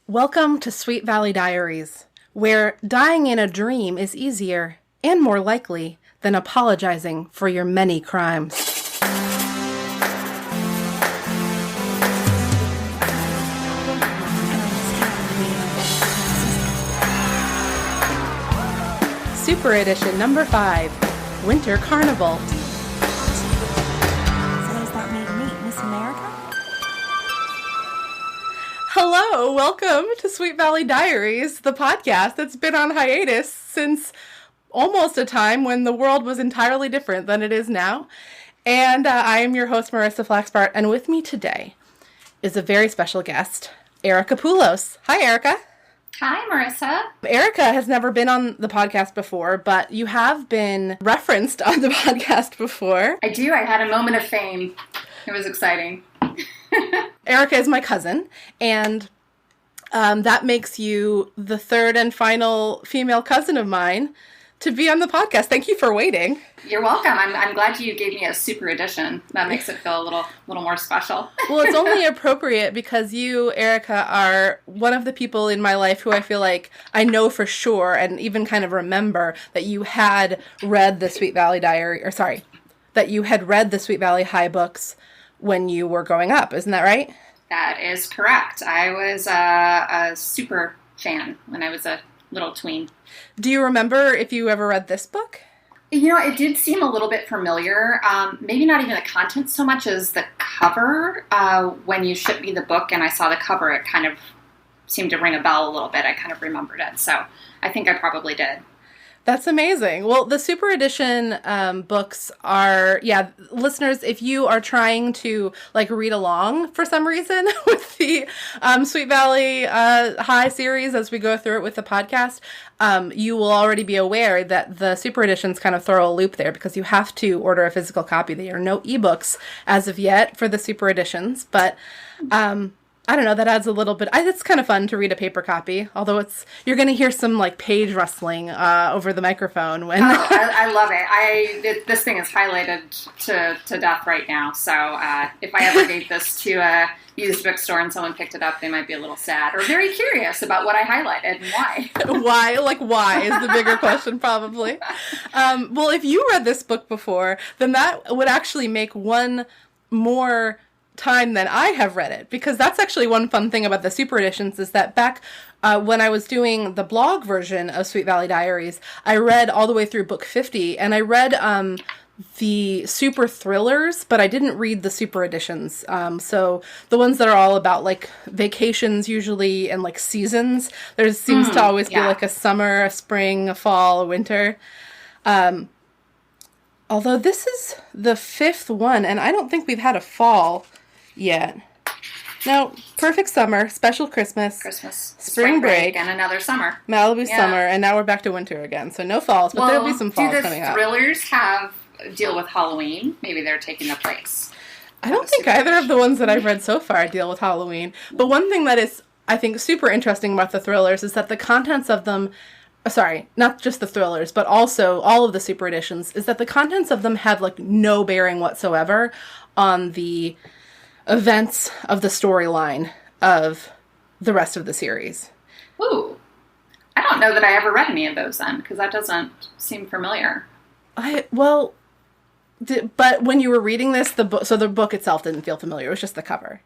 Welcome to Sweet Valley Diaries, where dying in a dream is easier and more likely than apologizing for your many crimes. Super Edition number 5, Winter Carnival. So what does that make me, Miss America? Hello, welcome to Sweet Valley Diaries, the podcast that's been on hiatus since almost a time when the world was entirely different than it is now. And I am your host, Marissa Flaxbart, and with me today is a very special guest, Erika Poulos. Hi, Erika. Hi, Marissa. Erika has never been on the podcast before, but you have been referenced on the podcast before. I do. I had a moment of fame. It was exciting. Erika is my cousin, and that makes you the third and final female cousin of mine to be on the podcast. Thank you for waiting. You're welcome. I'm glad you gave me a super edition. That makes it feel a little more special. Well, it's only appropriate because you, Erika, are one of the people in my life who I feel like I know for sure and even kind of remember that you had read the Sweet Valley that you had read the Sweet Valley High books when you were growing up. Isn't that right? That is correct. I was a super fan when I was a little tween. Do you remember if you ever read this book? You know, it did seem a little bit familiar. Maybe not even the content so much as the cover. When you shipped me the book and I saw the cover, it kind of seemed to ring a bell a little bit. I kind of remembered it. So I think I probably did. That's amazing. Well, the Super Edition books are, listeners, if you are trying to read along for some reason with the Sweet Valley High series as we go through it with the podcast, you will already be aware that the Super Editions kind of throw a loop there because you have to order a physical copy. There are no ebooks as of yet for the Super Editions, but I don't know, that adds a little bit. It's kind of fun to read a paper copy, although you're going to hear some page rustling over the microphone when. Oh, I love it. This thing is highlighted to death right now. So if I ever gave this to a used bookstore and someone picked it up, they might be a little sad or very curious about what I highlighted and why. Why is the bigger question probably. Well, if you read this book before, then that would actually make one more time than I have read it, because that's actually one fun thing about the Super Editions is that back when I was doing the blog version of Sweet Valley Diaries, I read all the way through book 50, and I read the super thrillers, but I didn't read the Super Editions. So the ones that are all about vacations usually and seasons. There seems to always be a summer, a spring, a fall, a winter. Although this is the 5th one, and I don't think we've had a fall yet. No, perfect summer, special Christmas, spring break, and another summer. Malibu summer, and now we're back to winter again. So no falls, but there'll be some falls coming up. Do the thrillers deal with Halloween? Maybe they're taking the place. I don't think either of the ones that I've read so far deal with Halloween. But one thing that is, I think, super interesting about the thrillers is that the contents of them, not just the thrillers, but also all of the Super Editions, is that the contents of them have no bearing whatsoever on the events of the storyline of the rest of the series. Ooh. I don't know that I ever read any of those then, because that doesn't seem familiar. But when you were reading this, the book itself didn't feel familiar. It was just the cover.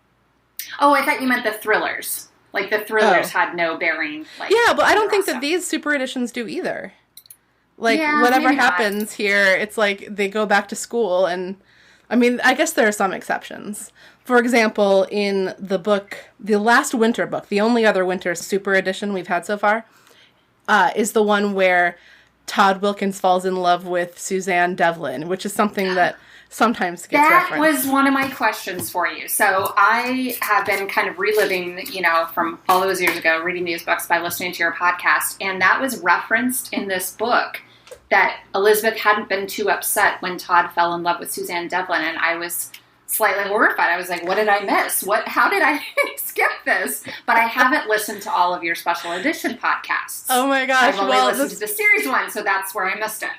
Oh, I thought you meant the thrillers. The thrillers had no bearing. Yeah, but I don't think that these Super Editions do either. Whatever happens here, it's they go back to school, and I guess there are some exceptions. For example, in the book, the last winter book, the only other winter Super Edition we've had so far, is the one where Todd Wilkins falls in love with Suzanne Devlin, which is something that sometimes gets referenced. That was one of my questions for you. So I have been kind of reliving, from all those years ago, reading these books by listening to your podcast, and that was referenced in this book, that Elizabeth hadn't been too upset when Todd fell in love with Suzanne Devlin, and I was slightly horrified. I was like, what did I miss? How did I skip this? But I haven't listened to all of your special edition podcasts. Oh my gosh. I've only listened to the series one, so that's where I missed it.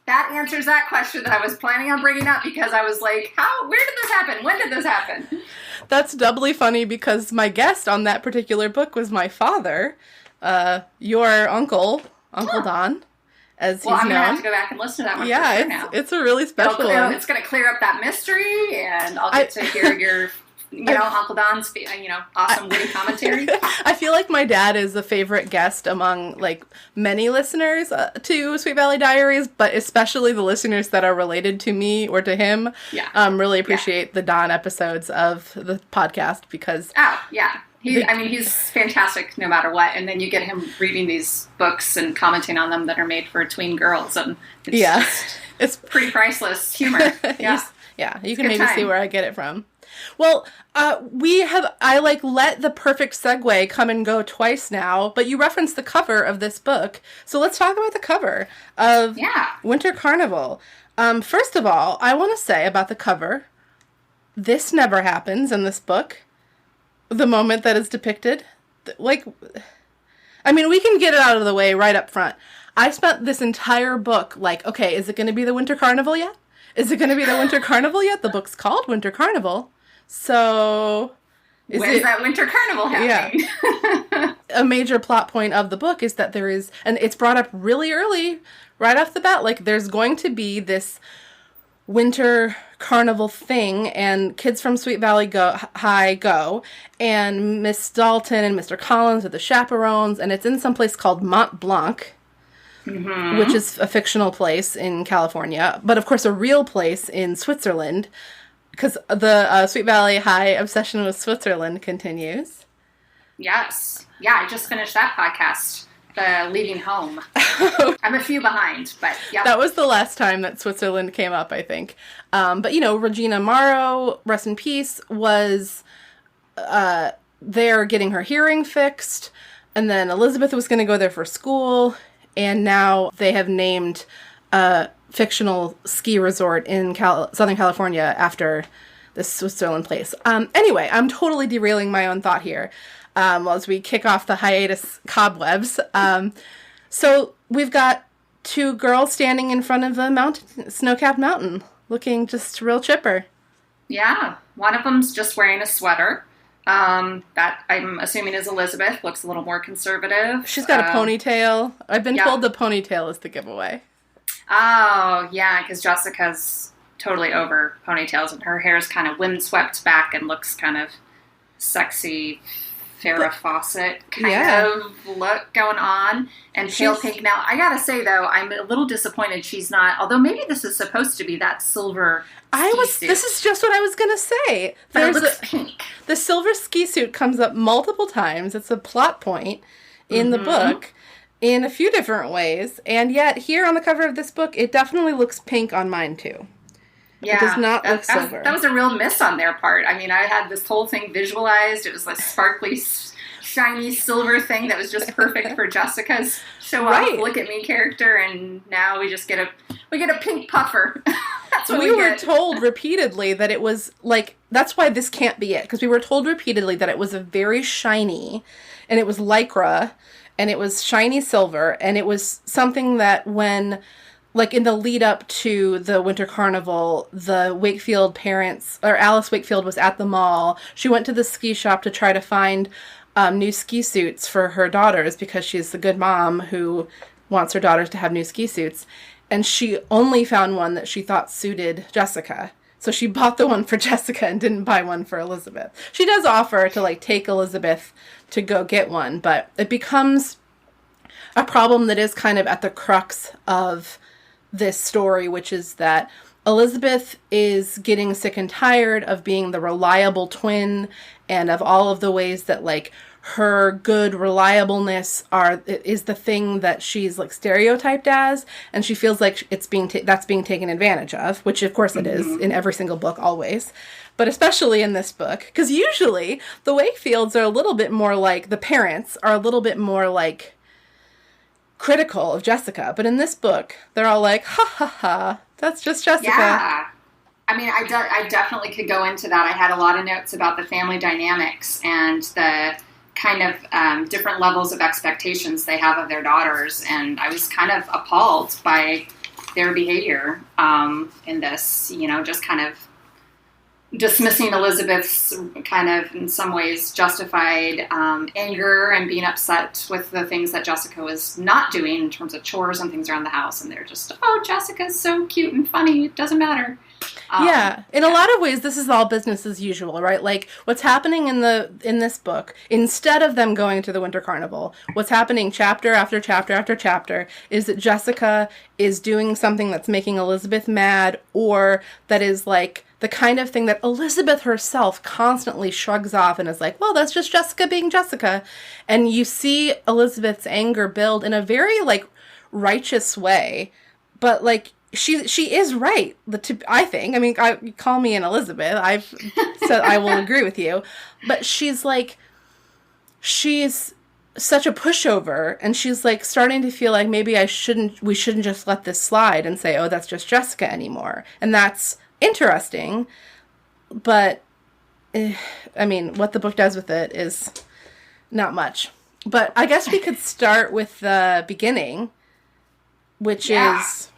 That answers that question that I was planning on bringing up, because I was like, where did this happen? When did this happen? That's doubly funny because my guest on that particular book was my father, your uncle, Uncle Don, as he's known. I'm going to have to go back and listen to that one for sure now. It's a really special one. It's going to clear up that mystery, and I'll get to hear your... Uncle Don's, awesome witty commentary. I feel like my dad is a favorite guest among, like, many listeners to Sweet Valley Diaries, but especially the listeners that are related to me or to him. Yeah. Really appreciate the Don episodes of the podcast because... Oh, yeah. He's fantastic no matter what. And then you get him reading these books and commenting on them that are made for tween girls. And it's pretty priceless humor. Yeah. You can maybe see where I get it from. Well, I let the perfect segue come and go twice now, but you referenced the cover of this book. So let's talk about the cover of Winter Carnival. First of all, I want to say about the cover, this never happens in this book. The moment that is depicted. We can get it out of the way right up front. I spent this entire book okay, is it going to be the Winter Carnival yet? Is it going to be the Winter Carnival yet? The book's called Winter Carnival. So, when's that Winter Carnival happening? Yeah. A major plot point of the book is that there is, and it's brought up really early, right off the bat, there's going to be this Winter Carnival thing, and kids from Sweet Valley High go, and Miss Dalton and Mr. Collins are the chaperones, and it's in some place called Mont Blanc, which is a fictional place in California, but of course a real place in Switzerland, because the Sweet Valley High obsession with Switzerland continues. Yes. Yeah, I just finished that podcast, the Leaving Home. I'm a few behind, but yeah. That was the last time that Switzerland came up, I think. But, Regina Morrow, rest in peace, was there getting her hearing fixed, and then Elizabeth was going to go there for school, and now they have named fictional ski resort in Southern California after this Switzerland place. Anyway, I'm totally derailing my own thought here as we kick off the hiatus cobwebs. So we've got two girls standing in front of a snow-capped mountain, looking just real chipper. Yeah, one of them's just wearing a sweater. That I'm assuming is Elizabeth, looks a little more conservative. She's got a ponytail. I've been told the ponytail is the giveaway. Oh, yeah, because Jessica's totally over ponytails, and her hair's kind of windswept back and looks kind of sexy, Farrah Fawcett kind of look going on. And pale pink. Now, I gotta say, though, I'm a little disappointed she's not, although maybe this is supposed to be that silver ski suit. This is just what I was gonna say. But it looks pink. The silver ski suit comes up multiple times. It's a plot point in the book. In a few different ways, and yet here on the cover of this book, it definitely looks pink on mine too. Yeah, it does not look silver. That was a real miss on their part. I mean, I had this whole thing visualized. It was like sparkly, shiny silver thing that was just perfect for Jessica's show-off, look-at-me character, and now we just get a pink puffer. That's what we were told repeatedly that it was that's why this can't be it, because we were told repeatedly that it was a very shiny, and it was lycra. And it was shiny silver, and it was something that when, in the lead up to the Winter Carnival, the Wakefield parents, or Alice Wakefield was at the mall. She went to the ski shop to try to find new ski suits for her daughters because she's a good mom who wants her daughters to have new ski suits. And she only found one that she thought suited Jessica. So she bought the one for Jessica and didn't buy one for Elizabeth. She does offer to take Elizabeth to go get one, but it becomes a problem that is kind of at the crux of this story, which is that Elizabeth is getting sick and tired of being the reliable twin and of all of the ways that her good reliableness is the thing that she's stereotyped as, and she feels like it's that's being taken advantage of, which of course it is in every single book always, but especially in this book, because usually the Wakefields are a little bit more the parents are a little bit more critical of Jessica, but in this book they're all ha ha ha, that's just Jessica. Yeah. I mean, I definitely could go into that. I had a lot of notes about the family dynamics and the kind of different levels of expectations they have of their daughters, and I was kind of appalled by their behavior in this, just kind of dismissing Elizabeth's kind of, in some ways, justified anger and being upset with the things that Jessica was not doing in terms of chores and things around the house. And they're just, oh, Jessica's so cute and funny. It doesn't matter. In a lot of ways, this is all business as usual, right? Like, what's happening in this book, instead of them going to the Winter Carnival, what's happening chapter after chapter after chapter is that Jessica is doing something that's making Elizabeth mad, or that is, like, the kind of thing that Elizabeth herself constantly shrugs off and is like, well, that's just Jessica being Jessica. And you see Elizabeth's anger build in a very, like, righteous way, but, like, she is right, I think. I mean, call me an Elizabeth. I've said I will agree with you. But she's such a pushover, and she's, like, starting to feel like maybe we shouldn't just let this slide and say, oh, that's just Jessica anymore. And that's interesting. But, I mean, what the book does with it is not much. But I guess we could start with the beginning, which is...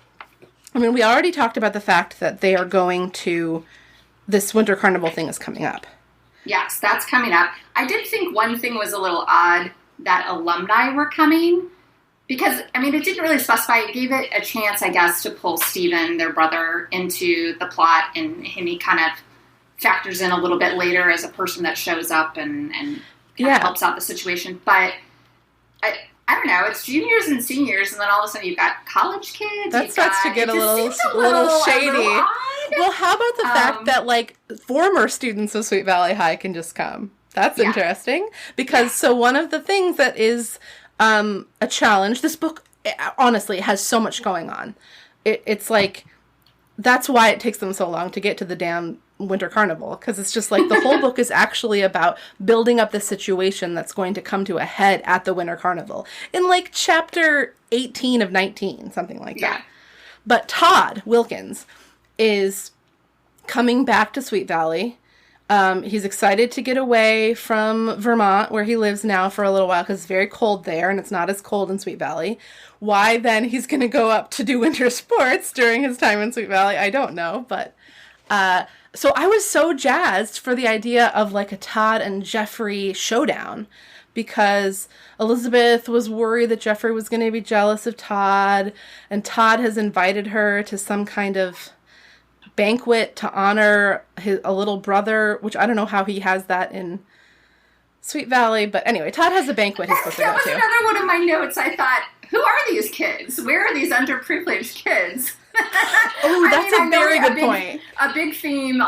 I mean, we already talked about the fact that they are going to... This Winter Carnival thing is coming up. Yes, that's coming up. I did think one thing was a little odd, that alumni were coming. Because, I mean, it didn't really specify. It gave it a chance, I guess, to pull Stephen, their brother, into the plot. And he kind of factors in a little bit later as a person that shows up and kind of helps out the situation. But... I don't know, it's juniors and seniors, and then all of a sudden you've got college kids. That starts to get a little shady. Well, how about the fact that, like, former students of Sweet Valley High can just come? That's interesting. Because, so one of the things that is a challenge, this book, honestly, has so much going on. It's like, that's why it takes them so long to get to the damn Winter Carnival, because it's just like the whole book is actually about building up the situation that's going to come to a head at the Winter Carnival in, like, chapter 18 of 19, something like that. But Todd Wilkins is coming back to Sweet Valley. He's excited to get away from Vermont, where he lives now, for a little while, because it's very cold there, and it's not as cold in Sweet Valley. Why then he's going to go up to do winter sports during his time in Sweet Valley, I don't know, but... So I was so jazzed for the idea of, like, a Todd and Jeffrey showdown, because Elizabeth was worried that Jeffrey was going to be jealous of Todd, and Todd has invited her to some kind of banquet to honor a little brother, which I don't know how he has that in Sweet Valley, but anyway, Todd has a banquet he's supposed to go to. That was another one of my notes. I thought, who are these kids? Where are these underprivileged kids? Oh, that's a very good point. A big theme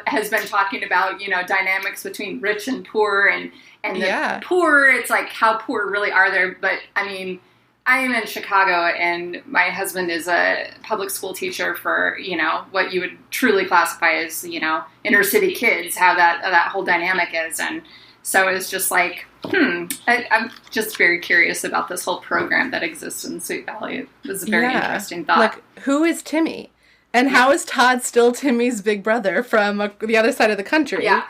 has been talking about, you know, dynamics between rich and poor, and the poor, it's like, how poor really are they? But, I mean, I am in Chicago, and my husband is a public school teacher for, you know, what you would truly classify as, you know, inner city kids, how that whole dynamic is. And so it's just like, I'm just very curious about this whole program that exists in Sweet Valley. It was a very interesting thought. Like, who is Timmy? And how is Todd still Timmy's big brother from the other side of the country? Yeah.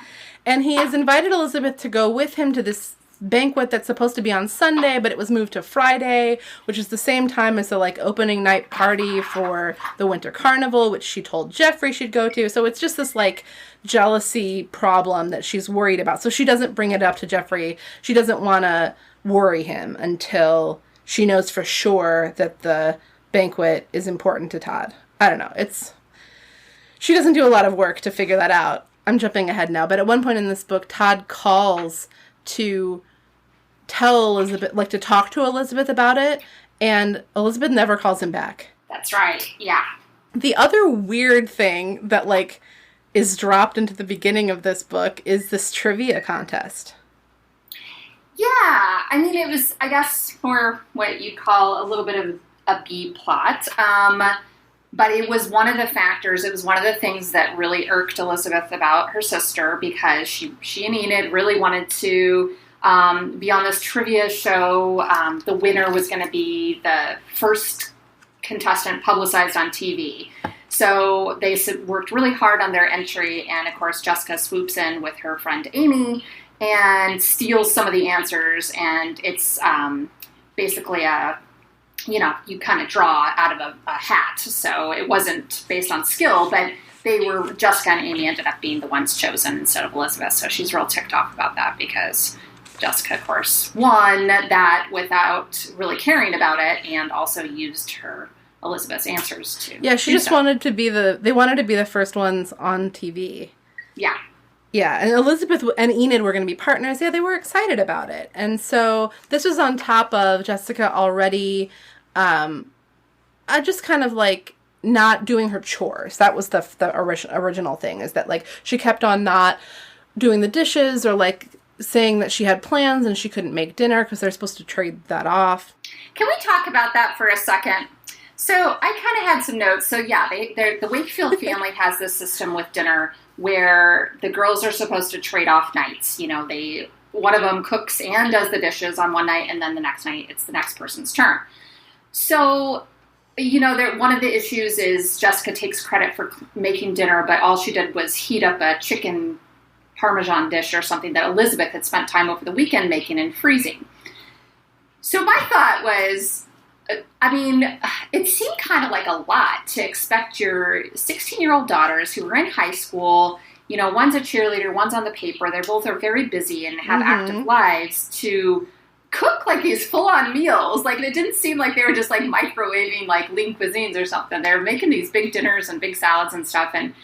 And he has invited Elizabeth to go with him to this banquet that's supposed to be on Sunday, but it was moved to Friday, which is the same time as the, like, opening night party for the Winter Carnival, which she told Jeffrey she'd go to. So it's just this, like, jealousy problem that she's worried about. So she doesn't bring it up to Jeffrey. She doesn't want to worry him until she knows for sure that the banquet is important to Todd. I don't know. She doesn't do a lot of work to figure that out. I'm jumping ahead now, but at one point in this book, Todd calls to tell Elizabeth, like, to talk to Elizabeth about it, and Elizabeth never calls him back. That's right, yeah. The other weird thing that, like, is dropped into the beginning of this book is this trivia contest. Yeah, I mean, it was, I guess, more what you'd call a little bit of a B plot, but it was one of the factors, it was one of the things that really irked Elizabeth about her sister, because she and Enid really wanted to be on this trivia show. The winner was going to be the first contestant publicized on TV. So they worked really hard on their entry, and of course Jessica swoops in with her friend Amy and steals some of the answers, and it's basically you kind of draw out of a hat. So it wasn't based on skill, but Jessica and Amy ended up being the ones chosen instead of Elizabeth. So she's real ticked off about that because Jessica, of course, won that without really caring about it, and also used her Elizabeth's answers to. Yeah, she just wanted to be they wanted to be the first ones on TV. Yeah. Yeah, and Elizabeth and Enid were going to be partners. Yeah, they were excited about it. And so this was on top of Jessica already just kind of like not doing her chores. That was the original thing, is that like she kept on not doing the dishes, or like saying that she had plans and she couldn't make dinner because they're supposed to trade that off. Can we talk about that for a second? So I kind of had some notes. So yeah, the Wakefield family has this system with dinner where the girls are supposed to trade off nights. You know, one of them cooks and does the dishes on one night, and then the next night it's the next person's turn. So, you know, one of the issues is Jessica takes credit for making dinner, but all she did was heat up a chicken Parmesan dish or something that Elizabeth had spent time over the weekend making and freezing. So my thought was, I mean, it seemed kind of like a lot to expect your 16-year-old daughters who are in high school, you know, one's a cheerleader, one's on the paper, they both are very busy and have active lives, to cook like these full-on meals. Like, it didn't seem like they were just like microwaving like lean cuisines or something. They were making these big dinners and big salads and stuff, and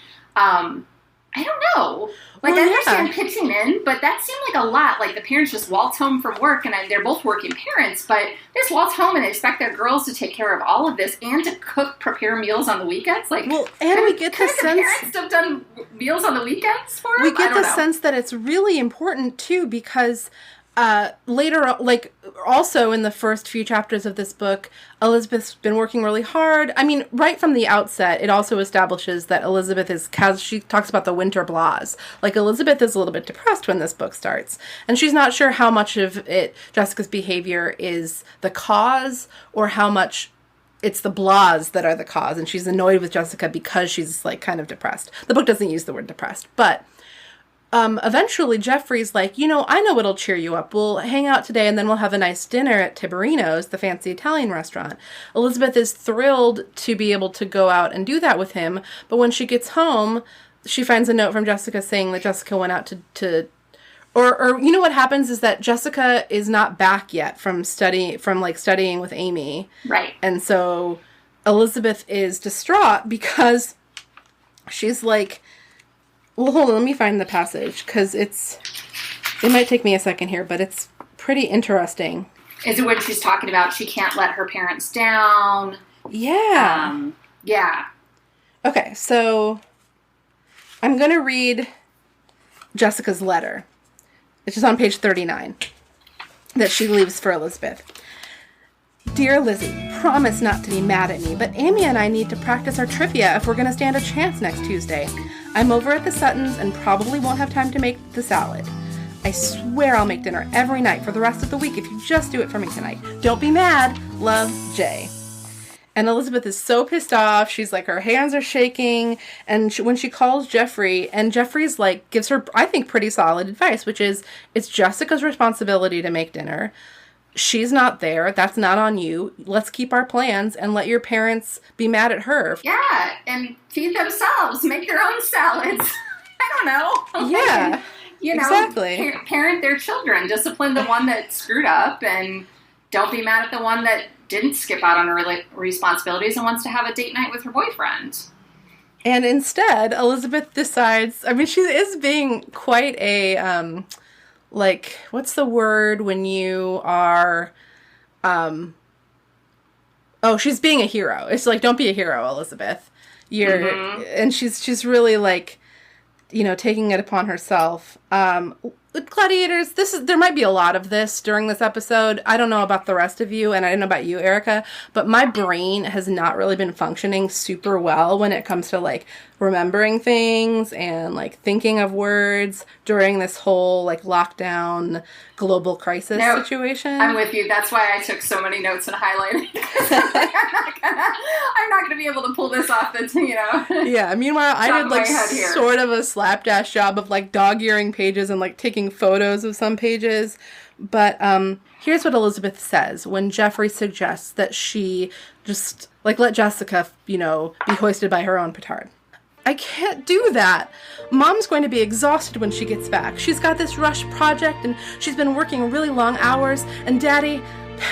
I don't know. Like, I understand pitching in, but that seemed like a lot. Like, the parents just waltz home from work, and they're both working parents, but they just waltz home and expect their girls to take care of all of this and to prepare meals on the weekends. Like, well, and we get the sense parents have done meals on the weekends for them. We get the sense that it's really important too, because later, like, also in the first few chapters of this book, Elizabeth's been working really hard. I mean, right from the outset, it also establishes that Elizabeth she talks about the winter blahs. Like, Elizabeth is a little bit depressed when this book starts, and she's not sure how much of Jessica's behavior is the cause, or how much it's the blahs that are the cause, and she's annoyed with Jessica because she's, like, kind of depressed. The book doesn't use the word depressed, but eventually Jeffrey's like, you know, I know what'll cheer you up. We'll hang out today, and then we'll have a nice dinner at Tiberino's, the fancy Italian restaurant. Elizabeth is thrilled to be able to go out and do that with him, but when she gets home, she finds a note from Jessica saying that Jessica went out or you know what happens is that Jessica is not back yet from studying with Amy. Right. And so Elizabeth is distraught because she's like, well, hold on, let me find the passage, because it might take me a second here, but it's pretty interesting. Is it when she's talking about she can't let her parents down? Yeah. Yeah. Okay, so I'm going to read Jessica's letter. It's just on page 39 that she leaves for Elizabeth. Dear Lizzie, promise not to be mad at me, but Amy and I need to practice our trivia if we're going to stand a chance next Tuesday. I'm over at the Suttons and probably won't have time to make the salad. I swear I'll make dinner every night for the rest of the week if you just do it for me tonight. Don't be mad. Love, Jay. And Elizabeth is so pissed off. She's like, her hands are shaking. And when she calls Jeffrey, and Jeffrey's like, gives her, I think, pretty solid advice, which is, it's Jessica's responsibility to make dinner. She's not there. That's not on you. Let's keep our plans and let your parents be mad at her. Yeah, and feed themselves. Make their own salads. I don't know. Yeah, you know, exactly. Parent their children. Discipline the one that screwed up, and don't be mad at the one that didn't skip out on her responsibilities and wants to have a date night with her boyfriend. And instead, Elizabeth decides, I mean, she is being quite a... like, what's the word when you are, she's being a hero. It's like, don't be a hero, Elizabeth. And she's really like, you know, taking it upon herself. Gladiators, there might be a lot of this during this episode. I don't know about the rest of you, and I don't know about you, Erika, but my brain has not really been functioning super well when it comes to, like, remembering things and, like, thinking of words during this whole, like, lockdown global crisis situation. I'm with you. That's why I took so many notes and highlighted. I'm not gonna be able to pull this off. That's, you know. Yeah. Meanwhile, I did like sort of a slapdash job of like dog-earing pages and like taking photos of some pages. But here's what Elizabeth says when Jeffrey suggests that she just like let Jessica, you know, be hoisted by her own petard. I can't do that. Mom's going to be exhausted when she gets back. She's got this rush project, and she's been working really long hours, and Daddy...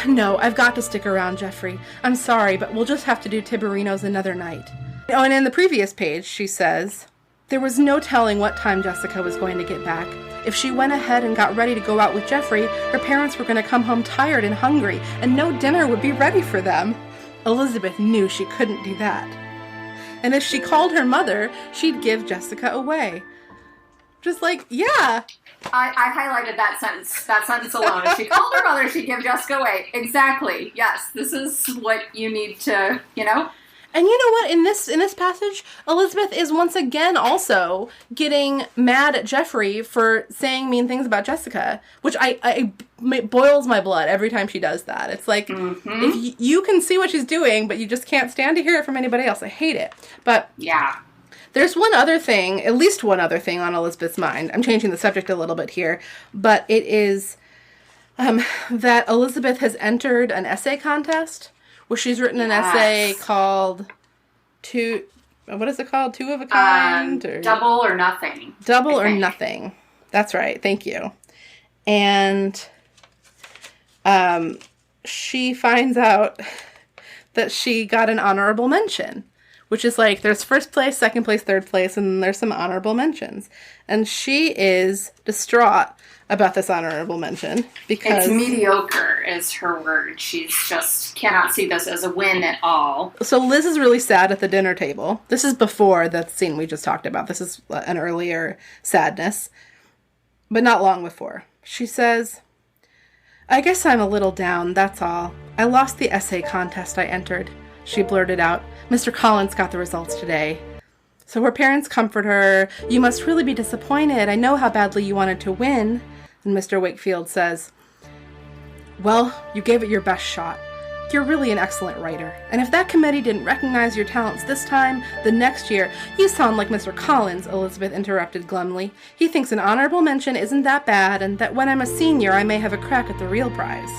No, I've got to stick around, Jeffrey. I'm sorry, but we'll just have to do Tiberino's another night. Oh, and in the previous page, she says, there was no telling what time Jessica was going to get back. If she went ahead and got ready to go out with Jeffrey, her parents were going to come home tired and hungry, and no dinner would be ready for them. Elizabeth knew she couldn't do that. And if she called her mother, she'd give Jessica away. Just like, yeah. I highlighted that sentence alone. If she called her mother, she'd give Jessica away. Exactly. Yes, this is what you need to, And you know what? In this passage, Elizabeth is once again also getting mad at Jeffrey for saying mean things about Jessica, which it boils my blood every time she does that. It's like, if you can see what she's doing, but you just can't stand to hear it from anybody else. I hate it. But yeah. There's one other thing, at least one other thing on Elizabeth's mind. I'm changing the subject a little bit here, but it is that Elizabeth has entered an essay contest where she's written an essay called Two of a Kind? Or Double or Nothing. Double or Nothing. That's right. Thank you. And she finds out that she got an honorable mention. Which is like, there's first place, second place, third place, and then there's some honorable mentions. And she is distraught about this honorable mention because... It's mediocre is her word. She's just cannot see this as a win at all. So Liz is really sad at the dinner table. This is before the scene we just talked about. This is an earlier sadness, but not long before. She says, I guess I'm a little down, that's all. I lost the essay contest I entered. She blurted out, Mr. Collins got the results today. So her parents comfort her. You must really be disappointed. I know how badly you wanted to win. And Mr. Wakefield says, well, you gave it your best shot. You're really an excellent writer. And if that committee didn't recognize your talents this time, the next year, you sound like Mr. Collins, Elizabeth interrupted glumly. He thinks an honorable mention isn't that bad, and that when I'm a senior, I may have a crack at the real prize.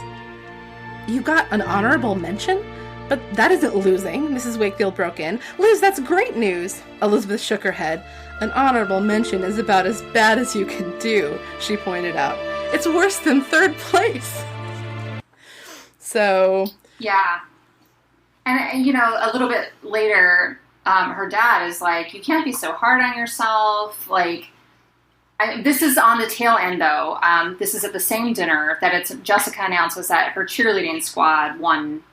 You got an honorable mention? But that isn't losing, Mrs. Wakefield broke in. Liz, that's great news. Elizabeth shook her head. An honorable mention is about as bad as you can do, she pointed out. It's worse than third place. So... Yeah. And, a little bit later, her dad is like, you can't be so hard on yourself. This is on the tail end, though. This is at the same dinner that Jessica announces that her cheerleading squad won,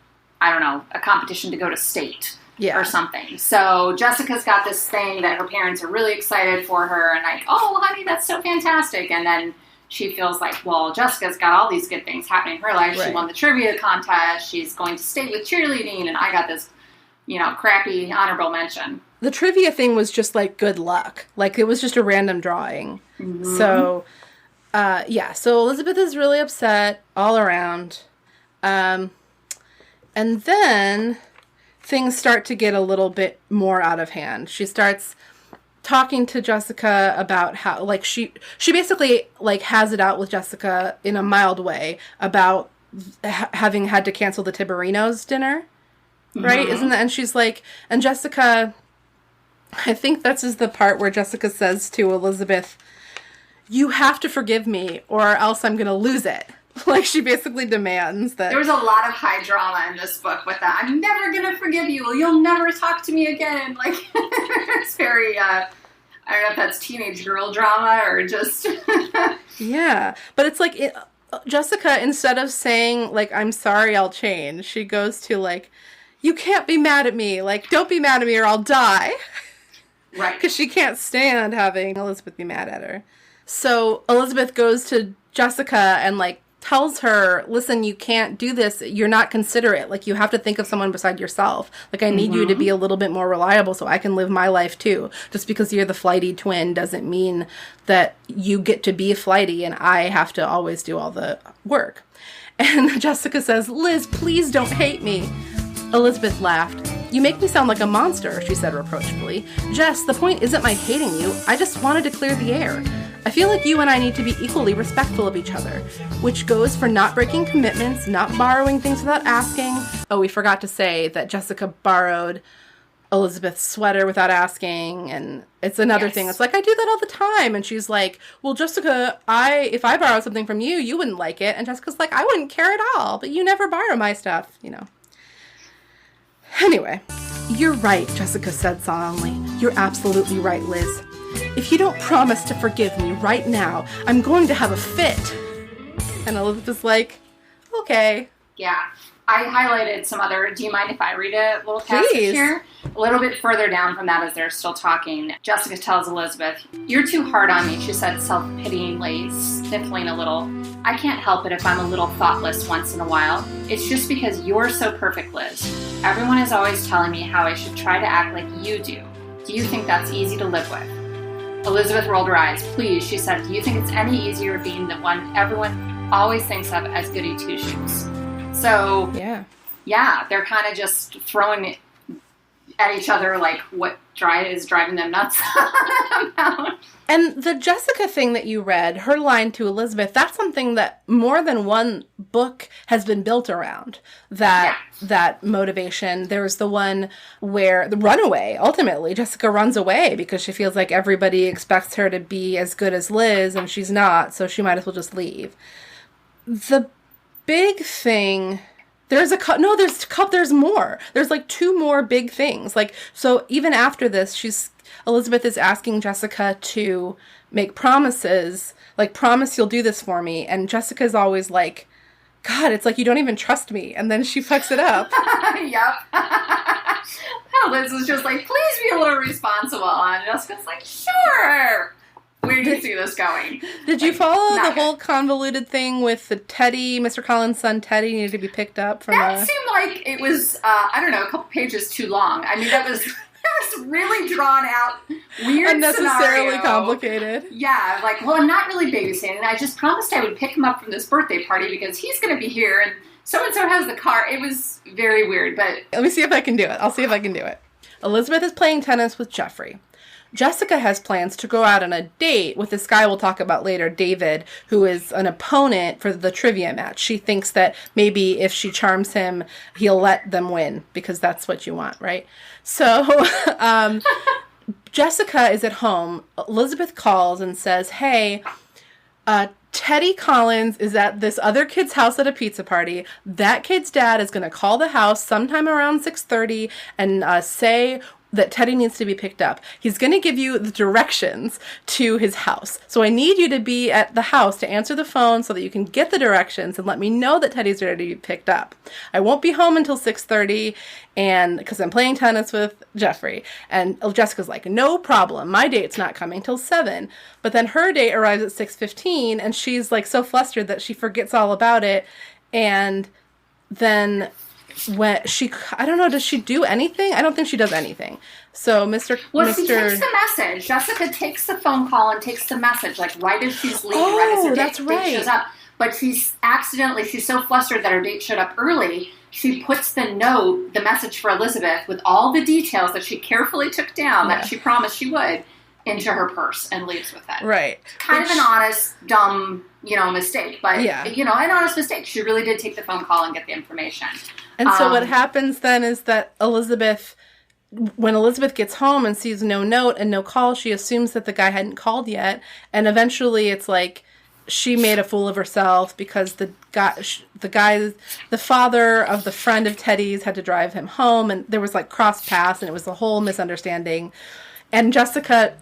I don't know, a competition to go to state or something. So Jessica's got this thing that her parents are really excited for her and like, oh, honey, that's so fantastic. And then she feels like, well, Jessica's got all these good things happening in her life. Right. She won the trivia contest. She's going to state with cheerleading. And I got this, crappy honorable mention. The trivia thing was just good luck. It was just a random drawing. Mm-hmm. So, so Elizabeth is really upset all around. And then things start to get a little bit more out of hand. She starts talking to Jessica about how, she basically, has it out with Jessica in a mild way about having had to cancel the Tiberino's dinner, right? Mm-hmm. Isn't that, and she's like, and Jessica, I think this is the part where Jessica says to Elizabeth, you have to forgive me or else I'm going to lose it. She basically demands that... There was a lot of high drama in this book with that. I'm never going to forgive you. You'll never talk to me again. It's very, I don't know if that's teenage girl drama or just... Yeah. But it's Jessica, instead of saying, I'm sorry, I'll change, she goes to, you can't be mad at me. Don't be mad at me or I'll die. Right. Because she can't stand having Elizabeth be mad at her. So Elizabeth goes to Jessica and, tells her, listen, you can't do this. You're not considerate. You have to think of someone beside yourself. I need you to be a little bit more reliable so I can live my life too. Just because you're the flighty twin doesn't mean that you get to be flighty and I have to always do all the work. And Jessica says, Liz, please don't hate me. Elizabeth laughed. You make me sound like a monster, she said reproachfully. Jess, the point isn't my hating you. I just wanted to clear the air. I feel like you and I need to be equally respectful of each other, which goes for not breaking commitments, not borrowing things without asking. Oh, we forgot to say that Jessica borrowed Elizabeth's sweater without asking, and it's another thing. It's like, I do that all the time. And she's like, well, Jessica, if I borrowed something from you, you wouldn't like it. And Jessica's like, I wouldn't care at all, but you never borrow my stuff, you know. Anyway, you're right, Jessica said solemnly. You're absolutely right, Liz. If you don't promise to forgive me right now, I'm going to have a fit. And Elizabeth's like, okay. Yeah. I highlighted some other, do you mind if I read a little passage here? A little bit further down from that as they're still talking, Jessica tells Elizabeth, you're too hard on me, she said self-pityingly, sniffling a little. I can't help it if I'm a little thoughtless once in a while. It's just because you're so perfect, Liz. Everyone is always telling me how I should try to act like you do. Do you think that's easy to live with? Elizabeth rolled her eyes. Please, she said, do you think it's any easier being the one everyone always thinks of as goody two-shoes? So, yeah, they're kind of just throwing at each other like what is driving them nuts. And the Jessica thing that you read, her line to Elizabeth, that's something that more than one book has been built around, that motivation. There's the one where the runaway, ultimately, Jessica runs away because she feels like everybody expects her to be as good as Liz, and she's not, so she might as well just leave. The big thing, there's more. There's like two more big things. Like, so even after this, Elizabeth is asking Jessica to make promises, like, promise you'll do this for me. And Jessica's always like, God, it's like you don't even trust me. And then she fucks it up. Yep. Liz was just like, please be a little responsible. And Jessica's like, sure. Where do you see this going? Did you follow the whole convoluted thing with the Teddy, Mr. Collins' son Teddy needed to be picked up from That seemed like it was, a couple pages too long. I mean, that was really drawn out, weird unnecessarily scenario. Complicated. Yeah, like, well, I'm not really babysitting. I just promised I would pick him up from this birthday party because he's going to be here and so-and-so has the car. It was very weird, but... Let me see if I can do it. I'll see if I can do it. Elizabeth is playing tennis with Jeffrey. Jessica has plans to go out on a date with this guy we'll talk about later, David, who is an opponent for the trivia match. She thinks that maybe if she charms him, he'll let them win, because that's what you want, right? So Jessica is at home. Elizabeth calls and says, hey, Teddy Collins is at this other kid's house at a pizza party. That kid's dad is going to call the house sometime around 6:30 and say that Teddy needs to be picked up. He's going to give you the directions to his house. So I need you to be at the house to answer the phone so that you can get the directions and let me know that Teddy's ready to be picked up. I won't be home until 6:30 and because I'm playing tennis with Jeffrey. And Jessica's like, no problem. My date's not coming till 7. But then her date arrives at 6:15 and she's like so flustered that she forgets all about it. And then when I don't know, does she do anything? I don't think she does anything. So she takes the message. Jessica takes the phone call and takes the message, like right as she's leaving, right as her date shows up. But she's so flustered that her date showed up early, she puts the message for Elizabeth with all the details that she carefully took down that she promised she would into her purse and leaves with it. Right. Kind of an honest, dumb, mistake. But, an honest mistake. She really did take the phone call and get the information. And so what happens then is that when Elizabeth gets home and sees no note and no call, she assumes that the guy hadn't called yet. And eventually it's like she made a fool of herself because the father of the friend of Teddy's had to drive him home. And there was like cross paths and it was a whole misunderstanding. And Jessica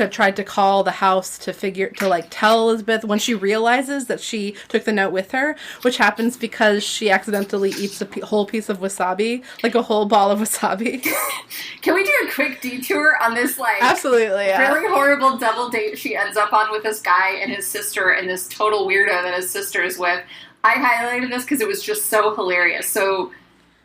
tried to call the house to tell Elizabeth when she realizes that she took the note with her, which happens because she accidentally eats a whole piece of wasabi, like a whole ball of wasabi. Can we do a quick detour on this, absolutely, really horrible double date she ends up on with this guy and his sister and this total weirdo that his sister is with? I highlighted this because it was just so hilarious. So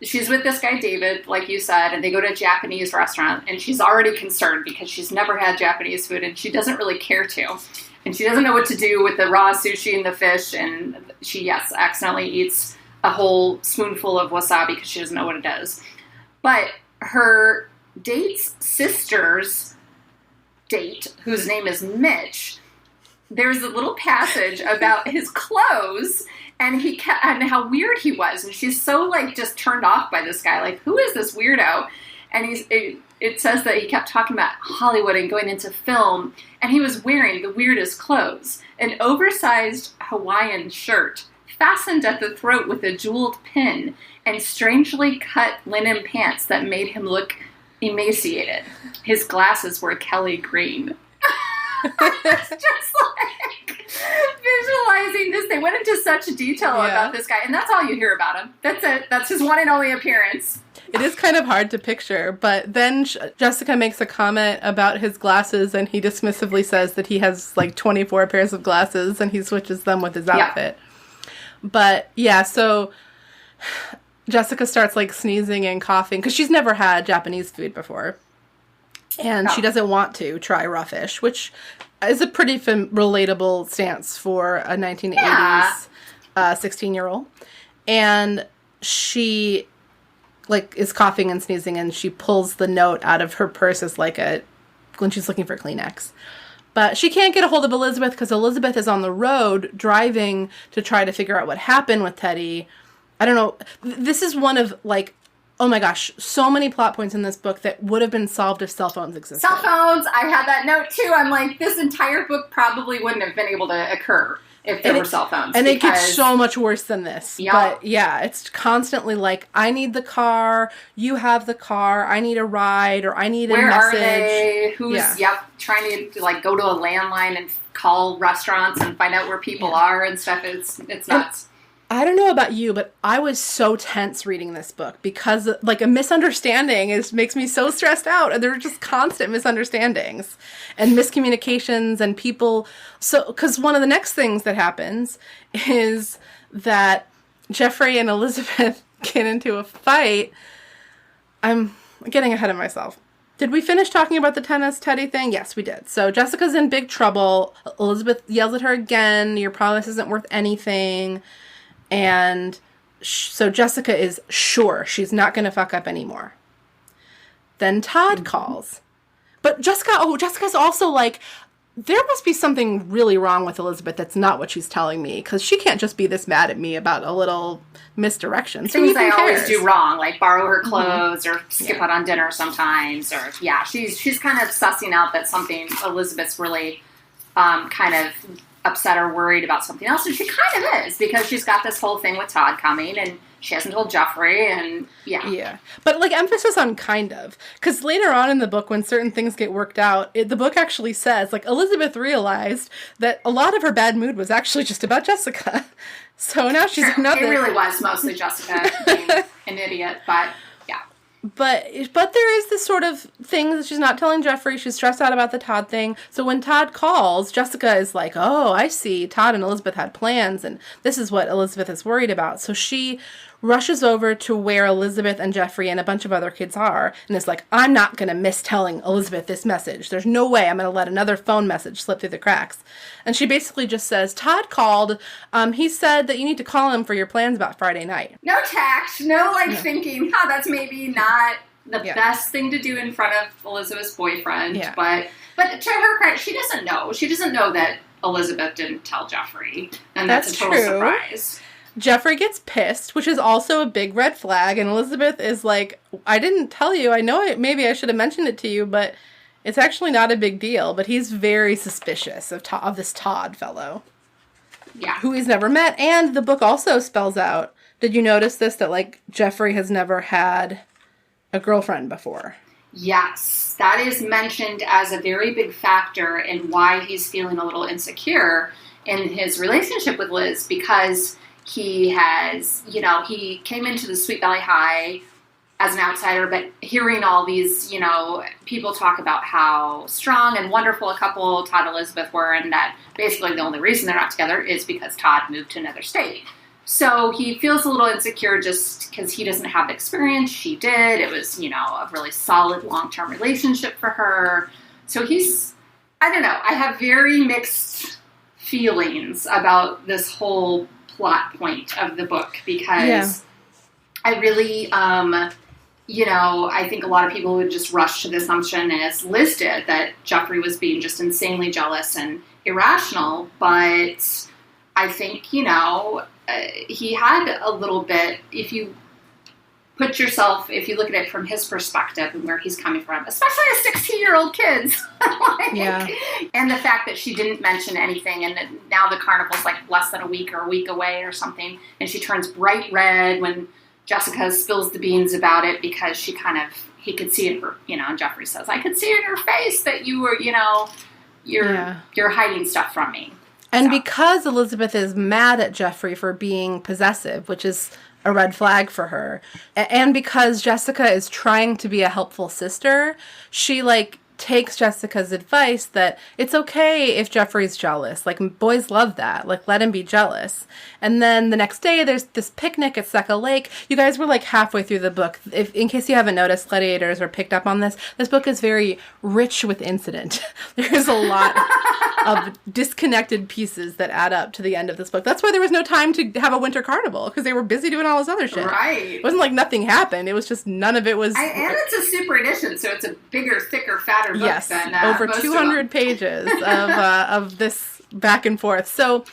she's with this guy, David, like you said, and they go to a Japanese restaurant, and she's already concerned because she's never had Japanese food, and she doesn't really care to. And she doesn't know what to do with the raw sushi and the fish, and she, accidentally eats a whole spoonful of wasabi because she doesn't know what it does. But her date's sister's date, whose name is Mitch, there's a little passage about his clothes and how weird he was. And she's so, just turned off by this guy. Like, who is this weirdo? And it says that he kept talking about Hollywood and going into film, and he was wearing the weirdest clothes. An oversized Hawaiian shirt fastened at the throat with a jeweled pin, and strangely cut linen pants that made him look emaciated. His glasses were Kelly green. It's just like visualizing this. They went into such detail about this guy, and that's all you hear about him. That's it. That's his one and only appearance. It is kind of hard to picture, but then Jessica makes a comment about his glasses, and he dismissively says that he has like 24 pairs of glasses, and he switches them with his outfit. But yeah, so Jessica starts like sneezing and coughing because she's never had Japanese food before. And she doesn't want to try raw fish, which is a pretty relatable stance for a 1980s 16-year-old. And she like is coughing and sneezing, and she pulls the note out of her purse as like when she's looking for Kleenex. But she can't get a hold of Elizabeth because Elizabeth is on the road driving to try to figure out what happened with Teddy. I don't know. This is one of like, oh my gosh, so many plot points in this book that would have been solved if cell phones existed. Cell phones, I had that note too. I'm like, this entire book probably wouldn't have been able to occur if there were cell phones. And it gets so much worse than this. Yep. But yeah, it's constantly like, I need the car, you have the car, I need a ride, or I need a message. Where are they? Who's, trying to like go to a landline and call restaurants and find out where people are and stuff. It's nuts. I don't know about you, but I was so tense reading this book because like a misunderstanding makes me so stressed out. And there were just constant misunderstandings and miscommunications and people. So, because one of the next things that happens is that Jeffrey and Elizabeth get into a fight. I'm getting ahead of myself. Did we finish talking about the tennis Teddy thing? Yes, we did. So Jessica's in big trouble. Elizabeth yells at her again. Your promise isn't worth anything. And so Jessica is sure she's not going to fuck up anymore. Then Todd calls. But Jessica's also like, there must be something really wrong with Elizabeth that's not what she's telling me, because she can't just be this mad at me about a little misdirection. Things I always do wrong, like borrow her clothes or skip out on dinner sometimes. Or she's kind of sussing out that something Elizabeth's really kind of upset or worried about something else, and she kind of is, because she's got this whole thing with Todd coming, and she hasn't told Jeffrey, and but like emphasis on kind of, because later on in the book when certain things get worked out, the book actually says like Elizabeth realized that a lot of her bad mood was actually just about Jessica, so now she's not. It really was mostly Jessica being an idiot, but But there is this sort of thing that she's not telling Jeffrey. She's stressed out about the Todd thing. So when Todd calls, Jessica is like, oh, I see. Todd and Elizabeth had plans, and this is what Elizabeth is worried about. So she rushes over to where Elizabeth and Jeffrey and a bunch of other kids are, and is like, I'm not going to miss telling Elizabeth this message. There's no way I'm going to let another phone message slip through the cracks. And she basically just says, Todd called. He said that you need to call him for your plans about Friday night. No tact. No, thinking, that's maybe not the best thing to do in front of Elizabeth's boyfriend. Yeah. But to her credit, she doesn't know. She doesn't know that Elizabeth didn't tell Jeffrey. And that's a total surprise. Jeffrey gets pissed, which is also a big red flag, and Elizabeth is like, I didn't tell you. I know maybe I should have mentioned it to you, but it's actually not a big deal. But he's very suspicious of this Todd fellow. Yeah. Who he's never met. And the book also spells out, did you notice this, that like Jeffrey has never had a girlfriend before? Yes. That is mentioned as a very big factor in why he's feeling a little insecure in his relationship with Liz, because he has, he came into the Sweet Valley High as an outsider, but hearing all these, people talk about how strong and wonderful a couple Todd and Elizabeth were, and that basically the only reason they're not together is because Todd moved to another state. So he feels a little insecure just because he doesn't have the experience. She did. It was, a really solid long-term relationship for her. So I don't know. I have very mixed feelings about this whole plot point of the book, because I really, I think a lot of people would just rush to the assumption, as Liz did, that Jeffrey was being just insanely jealous and irrational. But I think, he had a little bit, if you put yourself, if you look at it from his perspective and where he's coming from, especially as 16-year-old kids. Yeah. And the fact that she didn't mention anything, and now the carnival's like less than a week away or something, and she turns bright red when Jessica spills the beans about it because he could see in her, and Jeffrey says, I could see in your face that you were, you're hiding stuff from me. And because Elizabeth is mad at Jeffrey for being possessive, which is a red flag for her, and because Jessica is trying to be a helpful sister, she, takes Jessica's advice that it's okay if Jeffrey's jealous. Boys love that. Let him be jealous. And then the next day, there's this picnic at Seca Lake. You guys were, halfway through the book. In case you haven't noticed, gladiators or picked up on this book is very rich with incident. There's a lot of disconnected pieces that add up to the end of this book. That's why there was no time to have a winter carnival, because they were busy doing all this other shit. Right. It wasn't like nothing happened. It was just none of it was... and it's a super edition, so it's a bigger, thicker, fatter book than over 200 pages of this back and forth. So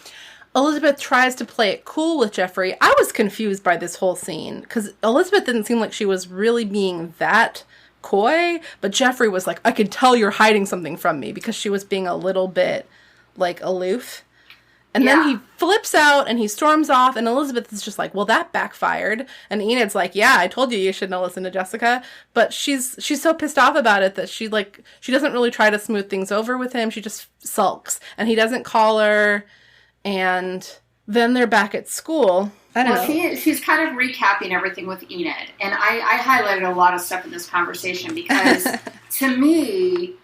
Elizabeth tries to play it cool with Jeffrey. I was confused by this whole scene, because Elizabeth didn't seem like she was really being that coy, but Jeffrey was like, I can tell you're hiding something from me, because she was being a little bit, aloof. And then he flips out and he storms off, and Elizabeth is just like, well, that backfired. And Enid's like, yeah, I told you shouldn't have listened to Jessica. But she's so pissed off about it that she doesn't really try to smooth things over with him. She just sulks. And he doesn't call her. And then they're back at school. I don't know. She's kind of recapping everything with Enid. And I highlighted a lot of stuff in this conversation because, to me...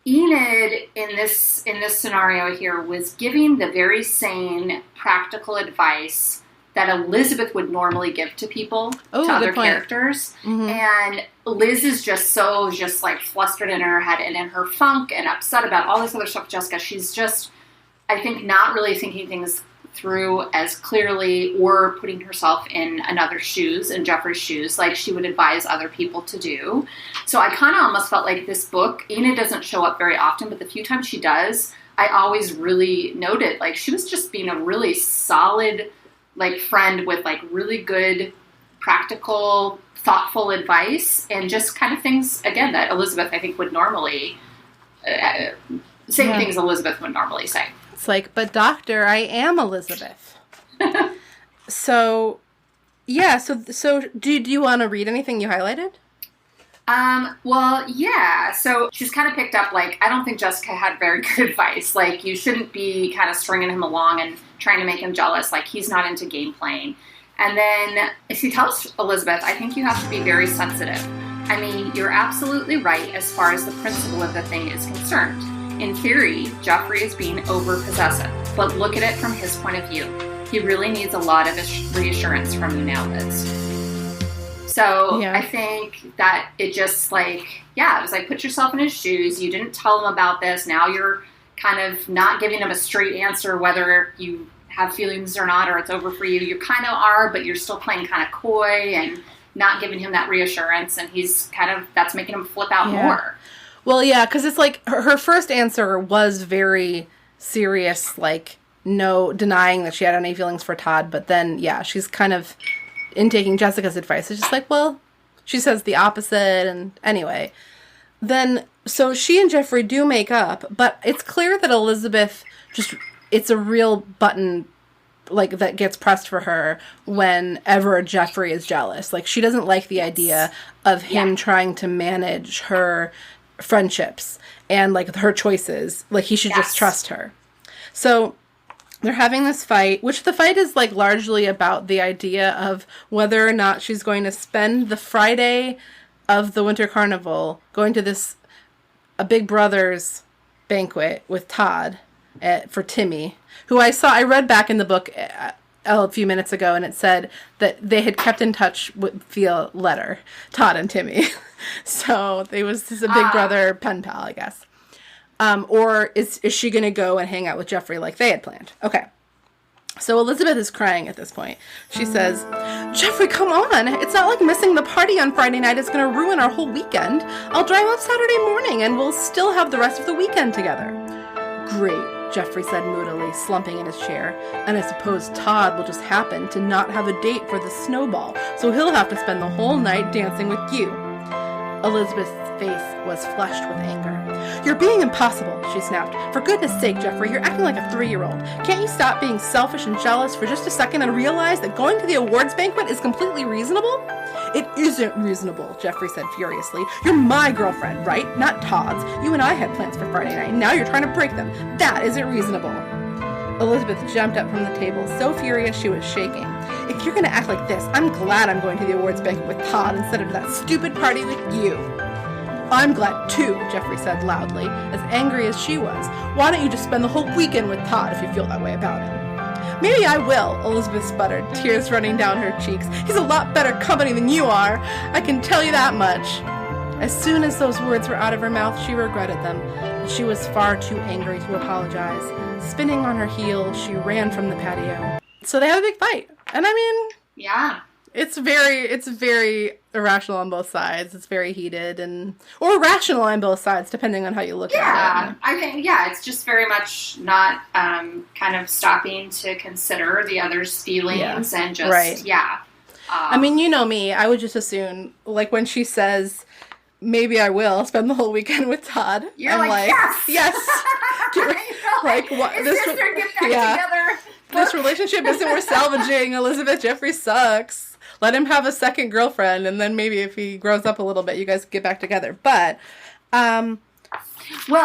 Enid, in this scenario here, was giving the very sane, practical advice that Elizabeth would normally give to people, to other characters. Mm-hmm. And Liz is just flustered in her head and in her funk and upset about all this other stuff with Jessica. She's just, I think, not really thinking things through as clearly or putting herself in another's shoes, in Jeffrey's shoes, like she would advise other people to do. So I kind of almost felt like this book, Enid doesn't show up very often, but the few times she does, I always really noted, she was just being a really solid, friend with, really good, practical, thoughtful advice, and just kind of things, again, that Elizabeth, I think, would normally, things Elizabeth would normally say. It's but doctor, I am Elizabeth. So do you want to read anything you highlighted? Well, yeah. So she's kind of picked up, I don't think Jessica had very good advice. You shouldn't be kind of stringing him along and trying to make him jealous. He's not into game playing. And then she tells Elizabeth, I think you have to be very sensitive. I mean, you're absolutely right as far as the principle of the thing is concerned. In theory, Jeffrey is being over-possessive, but look at it from his point of view. He really needs a lot of reassurance from you now, Liz. So I think that it just it was put yourself in his shoes. You didn't tell him about this. Now you're kind of not giving him a straight answer whether you have feelings or not, or it's over for you. You kind of are, but you're still playing kind of coy and not giving him that reassurance. And he's that's making him flip out more. Well, yeah, because it's her first answer was very serious, no denying that she had any feelings for Todd. But then, she's kind of, in taking Jessica's advice, it's just well, she says the opposite. And anyway, then, so she and Jeffrey do make up, but it's clear that Elizabeth it's a real button, that gets pressed for her whenever Jeffrey is jealous. She doesn't like the idea of him trying to manage her friendships and her choices. He should just trust her. So they're having this fight, which the fight is largely about the idea of whether or not she's going to spend the Friday of the Winter Carnival going to a Big Brother's banquet with Todd for Timmy, who I read back in the book a few minutes ago, and it said that they had kept in touch via letter, Todd and Timmy. So this is a Big Brother pen pal, I guess. Or is she going to go and hang out with Jeffrey like they had planned? Okay. So Elizabeth is crying at this point. She says, Jeffrey, come on. It's not like missing the party on Friday night is going to ruin our whole weekend. I'll drive up Saturday morning and we'll still have the rest of the weekend together. Great. Jeffrey said moodily, slumping in his chair. And I suppose Todd will just happen to not have a date for the snowball, so he'll have to spend the whole night dancing with you. Elizabeth's face was flushed with anger. You're being impossible, she snapped. For goodness sake, Jeffrey, you're acting like a 3-year-old. Can't you stop being selfish and jealous for just a second and realize that going to the awards banquet is completely reasonable? It isn't reasonable, Jeffrey said furiously. You're my girlfriend, right? Not Todd's. You and I had plans for Friday night, and now you're trying to break them. That isn't reasonable. Elizabeth jumped up from the table, so furious she was shaking. If you're going to act like this, I'm glad I'm going to the awards banquet with Todd instead of that stupid party with you. I'm glad too, Jeffrey said loudly, as angry as she was. Why don't you just spend the whole weekend with Todd if you feel that way about him? Maybe I will, Elizabeth sputtered, tears running down her cheeks. He's a lot better company than you are. I can tell you that much. As soon as those words were out of her mouth, she regretted them, but she was far too angry to apologize. Spinning on her heels, she ran from the patio. So they have a big fight. And I mean... Yeah. It's very irrational on both sides. It's very heated or rational on both sides, depending on how you look at it. Yeah, I think, it's just very much not kind of stopping to consider the other's feelings and just, I mean, you know me. I would just assume, like, when she says, maybe I will spend the whole weekend with Todd. You're like, yes! Yes! Like, what? Sister, get back together. This relationship isn't worth salvaging. Elizabeth, Jeffrey sucks. Let him have a second girlfriend, and then maybe if he grows up a little bit, you guys get back together. But, well,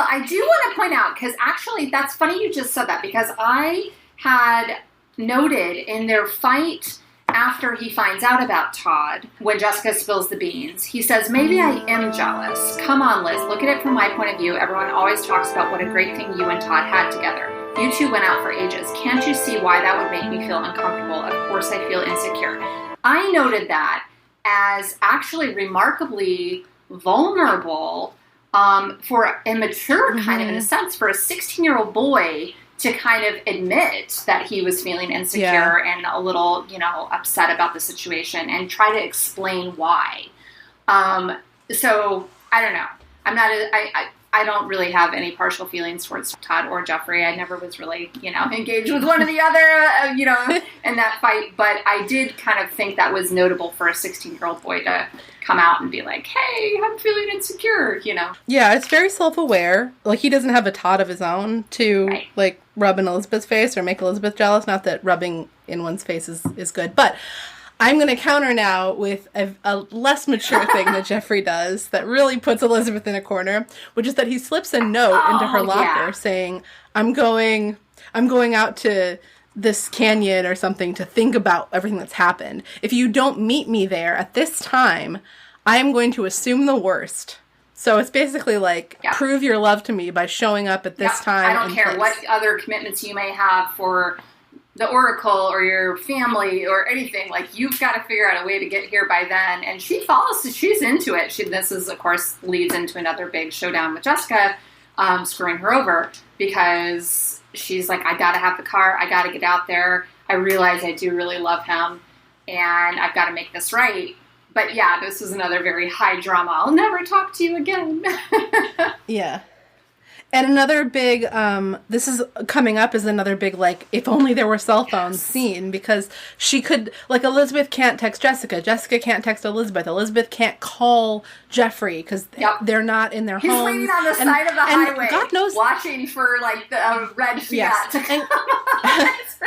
I do want to point out, because actually, that's funny you just said that, because I had noted in their fight after he finds out about Todd, when Jessica spills the beans, he says, maybe I am jealous. Come on, Liz, look at it from my point of view. Everyone always talks about what a great thing you and Todd had together. You two went out for ages. Can't you see why that would make me feel uncomfortable? Of course I feel insecure. I noted that as actually remarkably vulnerable for immature, kind of in a sense, for a 16-year-old boy to kind of admit that he was feeling insecure and a little, upset about the situation and try to explain why. So I don't know. I don't really have any partial feelings towards Todd or Jeffrey. I never was really, engaged with one or the other, in that fight. But I did kind of think that was notable for a 16-year-old boy to come out and be like, hey, I'm feeling insecure, Yeah, it's very self-aware. Like, he doesn't have a Todd of his own to, like, rub in Elizabeth's face or make Elizabeth jealous. Not that rubbing in one's face is good. But I'm going to counter now with a less mature thing that Jeffrey does that really puts Elizabeth in a corner, which is that he slips a note into her locker saying, I'm going out to this canyon or something to think about everything that's happened. If you don't meet me there at this time, I am going to assume the worst. So it's basically like, prove your love to me by showing up at this time. I don't care what other commitments you may have for the Oracle or your family or anything. Like, you've got to figure out a way to get here by then. And she follows, she's into it. This is, of course, leads into another big showdown with Jessica, screwing her over, because she's like, I got to have the car. I got to get out there. I realize I do really love him, and I've got to make this right. But yeah, this was another very high drama. I'll never talk to you again. Yeah. And another big, this is coming up as another big, like, if only there were cell phones scene, because she could, like, Elizabeth can't text Jessica. Jessica can't text Elizabeth. Elizabeth can't call Jeffrey because they're not in their homes. He's waiting on the side of the highway, God knows, watching for, like, the red Fiat. Yes.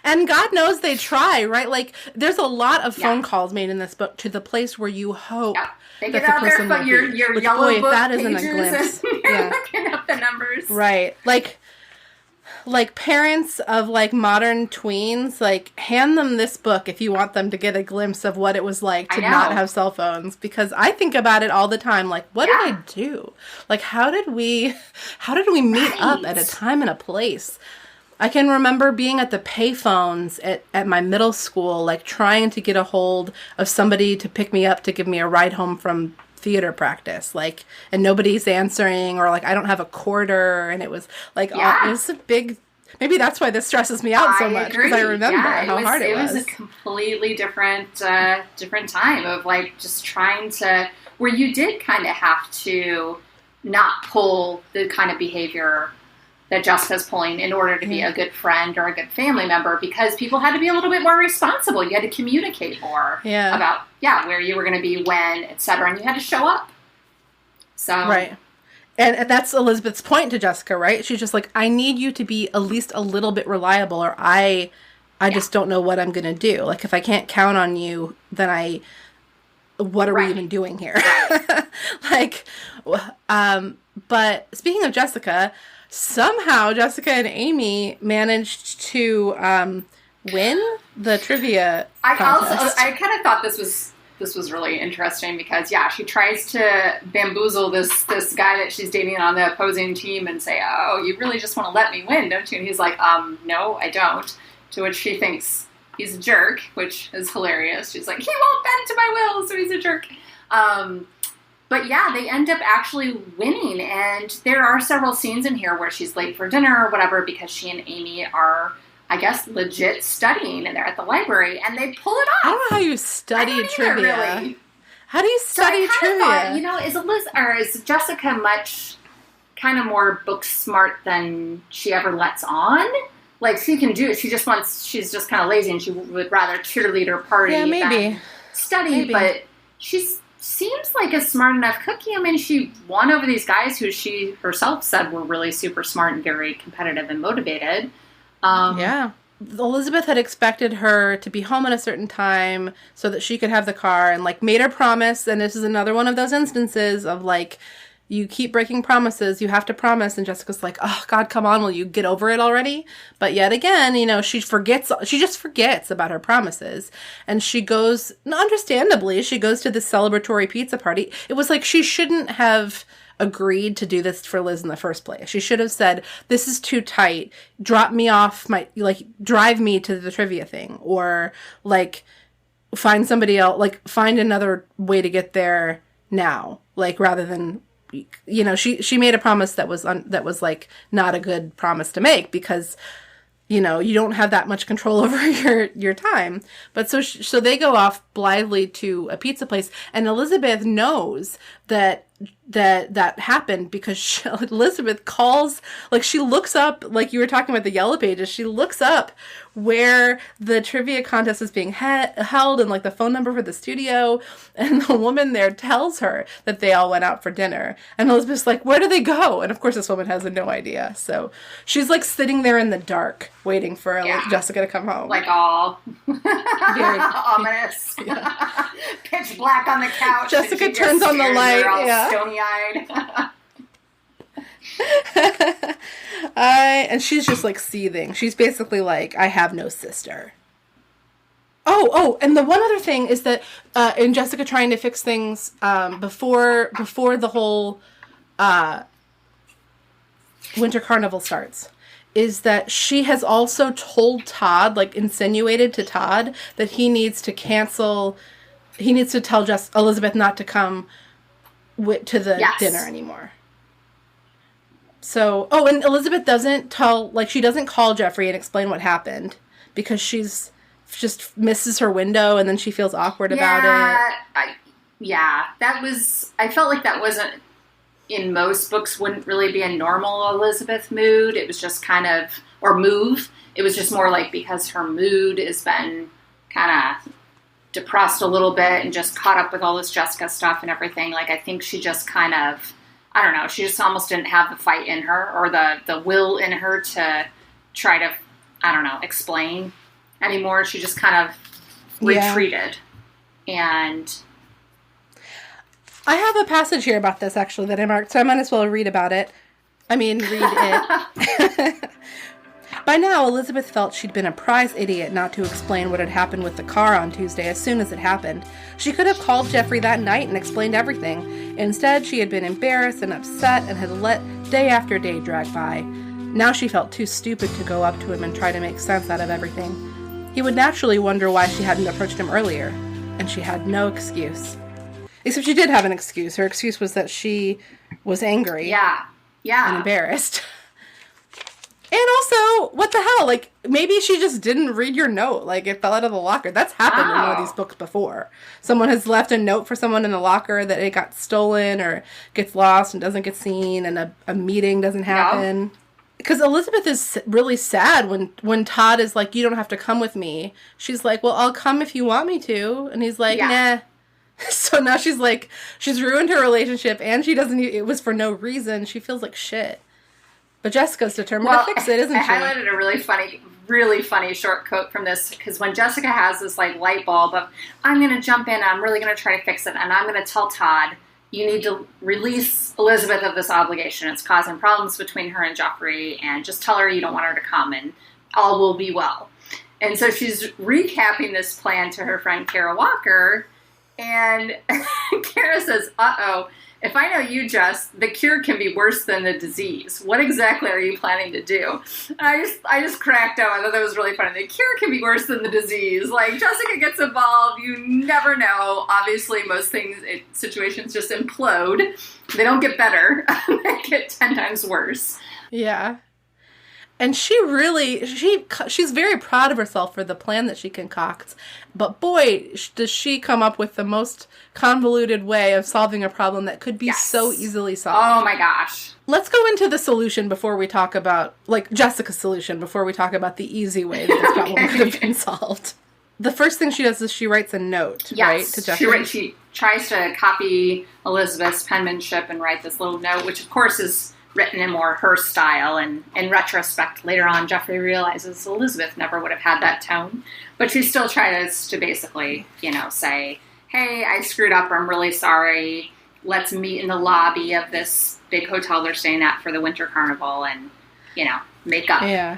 And God knows they try, right? Like, there's a lot of phone calls made in this book to the place where you hope they that get the out person there, will your be. yellow Boy, book if that pages isn't a glimpse. and you're looking up the numbers. Right. Like parents of, like, modern tweens, like, hand them this book if you want them to get a glimpse of what it was like to not have cell phones. Because I think about it all the time. Like, what did I do? Like, how did we meet up at a time and a place? I can remember being at the payphones at my middle school, like, trying to get a hold of somebody to pick me up to give me a ride home from theater practice, like, and nobody's answering, or, like, I don't have a quarter, and it was, like, it was a big, maybe that's why this stresses me out so much, because I remember how hard it was. It was a completely different time of, like, just trying to, where you did kind of have to not pull the kind of behavior that Jessica's pulling in order to be a good friend or a good family member, because people had to be a little bit more responsible. You had to communicate more about, where you were going to be, when, etc. And you had to show up. So right. And that's Elizabeth's point to Jessica, right? She's just like, I need you to be at least a little bit reliable, or I just don't know what I'm going to do. Like, if I can't count on you, then what are we even doing here? Like, but speaking of Jessica, somehow Jessica and Amy managed to win the trivia contest. I kind of thought this was really interesting because, she tries to bamboozle this guy that she's dating on the opposing team and say, oh, you really just want to let me win, don't you? And he's like, no, I don't. To which she thinks he's a jerk, which is hilarious. She's like, he won't bend to my will, so he's a jerk. But they end up actually winning. And there are several scenes in here where she's late for dinner or whatever because she and Amy are, I guess, legit studying, and they're at the library, and they pull it off. I don't know how you study trivia. Really. How do you study trivia? Thought, is Jessica much kind of more book smart than she ever lets on? Like, she can do it. She's just kind of lazy, and she would rather cheerleader party than study. Maybe. But she seems like a smart enough cookie. I mean, she won over these guys who she herself said were really super smart and very competitive and motivated. Elizabeth had expected her to be home at a certain time so that she could have the car, and like made her promise. And this is another one of those instances of like, you keep breaking promises, you have to promise. And Jessica's like, oh God, come on, will you get over it already? But yet again, she just forgets about her promises. And she goes, understandably, she goes to this celebratory pizza party. It was like, she shouldn't have agreed to do this for Liz in the first place. She should have said, this is too tight. Drop me off drive me to the trivia thing, or like find somebody else, like find another way to get there now. Like, rather than, she made a promise that was like not a good promise to make, because you don't have that much control over your time. But so they go off blithely to a pizza place, and Elizabeth knows that happened because Elizabeth calls, like, she looks up, like you were talking about the Yellow Pages, she looks up where the trivia contest is being held and like the phone number for the studio, and the woman there tells her that they all went out for dinner, and Elizabeth's like, where do they go? And of course this woman has no idea, so she's like sitting there in the dark waiting for Jessica to come home, like all very ominous. Pitch black on the couch. Jessica turns on the light, stony-eyed. And she's just like seething. She's basically like, I have no sister. Oh, and the one other thing is that in Jessica trying to fix things before the whole Winter Carnival starts, is that she has also told Todd, like insinuated to Todd, that he needs to tell Elizabeth not to come to the dinner anymore. So, and Elizabeth doesn't call Jeffrey and explain what happened, because she's just misses her window, and then she feels awkward about it. I felt like that wasn't, in most books, wouldn't really be a normal Elizabeth mood. It was just kind of, or move. It was just more like, because her mood has been kind of depressed a little bit and just caught up with all this Jessica stuff and everything. Like, I think she just kind of, I don't know, she just almost didn't have the fight in her, or the will in her to try to, I don't know, explain anymore. She just kind of retreated. And I have a passage here about this, actually, that I marked, so I might as well read it. By now, Elizabeth felt she'd been a prize idiot not to explain what had happened with the car on Tuesday as soon as it happened. She could have called Jeffrey that night and explained everything. Instead, she had been embarrassed and upset and had let day after day drag by. Now she felt too stupid to go up to him and try to make sense out of everything. He would naturally wonder why she hadn't approached him earlier, and she had no excuse. Except she did have an excuse. Her excuse was that she was angry. And embarrassed. And also, what the hell? Like, maybe she just didn't read your note. Like, it fell out of the locker. That's happened in one of these books before. Someone has left a note for someone in the locker that it got stolen or gets lost and doesn't get seen, and a meeting doesn't happen. because Elizabeth is really sad when Todd is like, you don't have to come with me. She's like, well, I'll come if you want me to. And he's like, nah. So now she's like, she's ruined her relationship, and she doesn't, it was for no reason. She feels like shit. But Jessica's determined to fix it, isn't she? I highlighted a really funny short quote from this, because when Jessica has this like light bulb of, I'm going to jump in, I'm really going to try to fix it, and I'm going to tell Todd, you need to release Elizabeth of this obligation. It's causing problems between her and Joffrey, and just tell her you don't want her to come, and all will be well. And so she's recapping this plan to her friend Kara Walker, and Kara says, uh-oh, if I know you, Jess, the cure can be worse than the disease. What exactly are you planning to do? And I just cracked up. I thought that was really funny. The cure can be worse than the disease. Like, Jessica gets involved. You never know. Obviously, most situations just implode. They don't get better. They get 10 times worse. Yeah. And she's very proud of herself for the plan that she concocts. But boy, does she come up with the most convoluted way of solving a problem that could be so easily solved. Oh my gosh. Let's go into the solution before we talk about, like, Jessica's solution before we talk about the easy way that this problem could have been solved. The first thing she does is she writes a note, right, to Jeffrey? She tries to copy Elizabeth's penmanship and write this little note, which of course is written in more her style, and in retrospect, later on, Joffrey realizes Elizabeth never would have had that tone, but she still tries to basically, say, hey, I screwed up, I'm really sorry, let's meet in the lobby of this big hotel they're staying at for the Winter Carnival, and, make up. Yeah.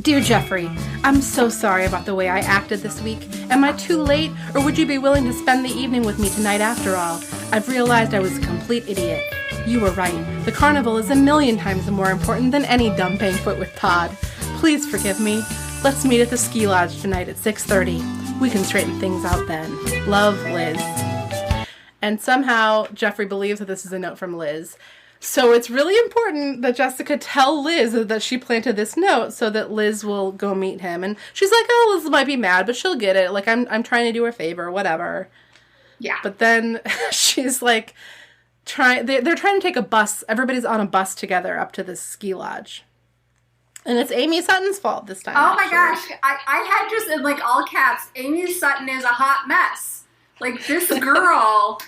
Dear Jeffrey, I'm so sorry about the way I acted this week. Am I too late, or would you be willing to spend the evening with me tonight after all? I've realized I was a complete idiot. You were right. The carnival is a million times more important than any dumb banquet with Todd. Please forgive me. Let's meet at the ski lodge tonight at 6:30. We can straighten things out then. Love, Liz. And somehow Jeffrey believes that this is a note from Liz. So it's really important that Jessica tell Liz that she planted this note so that Liz will go meet him. And she's like, oh, Liz might be mad, but she'll get it. Like, I'm trying to do her a favor, whatever. Yeah. But then she's like, they're trying to take a bus. Everybody's on a bus together up to this ski lodge. And it's Amy Sutton's fault this time. Oh my gosh. I had just in like all caps, Amy Sutton is a hot mess. Like this girl,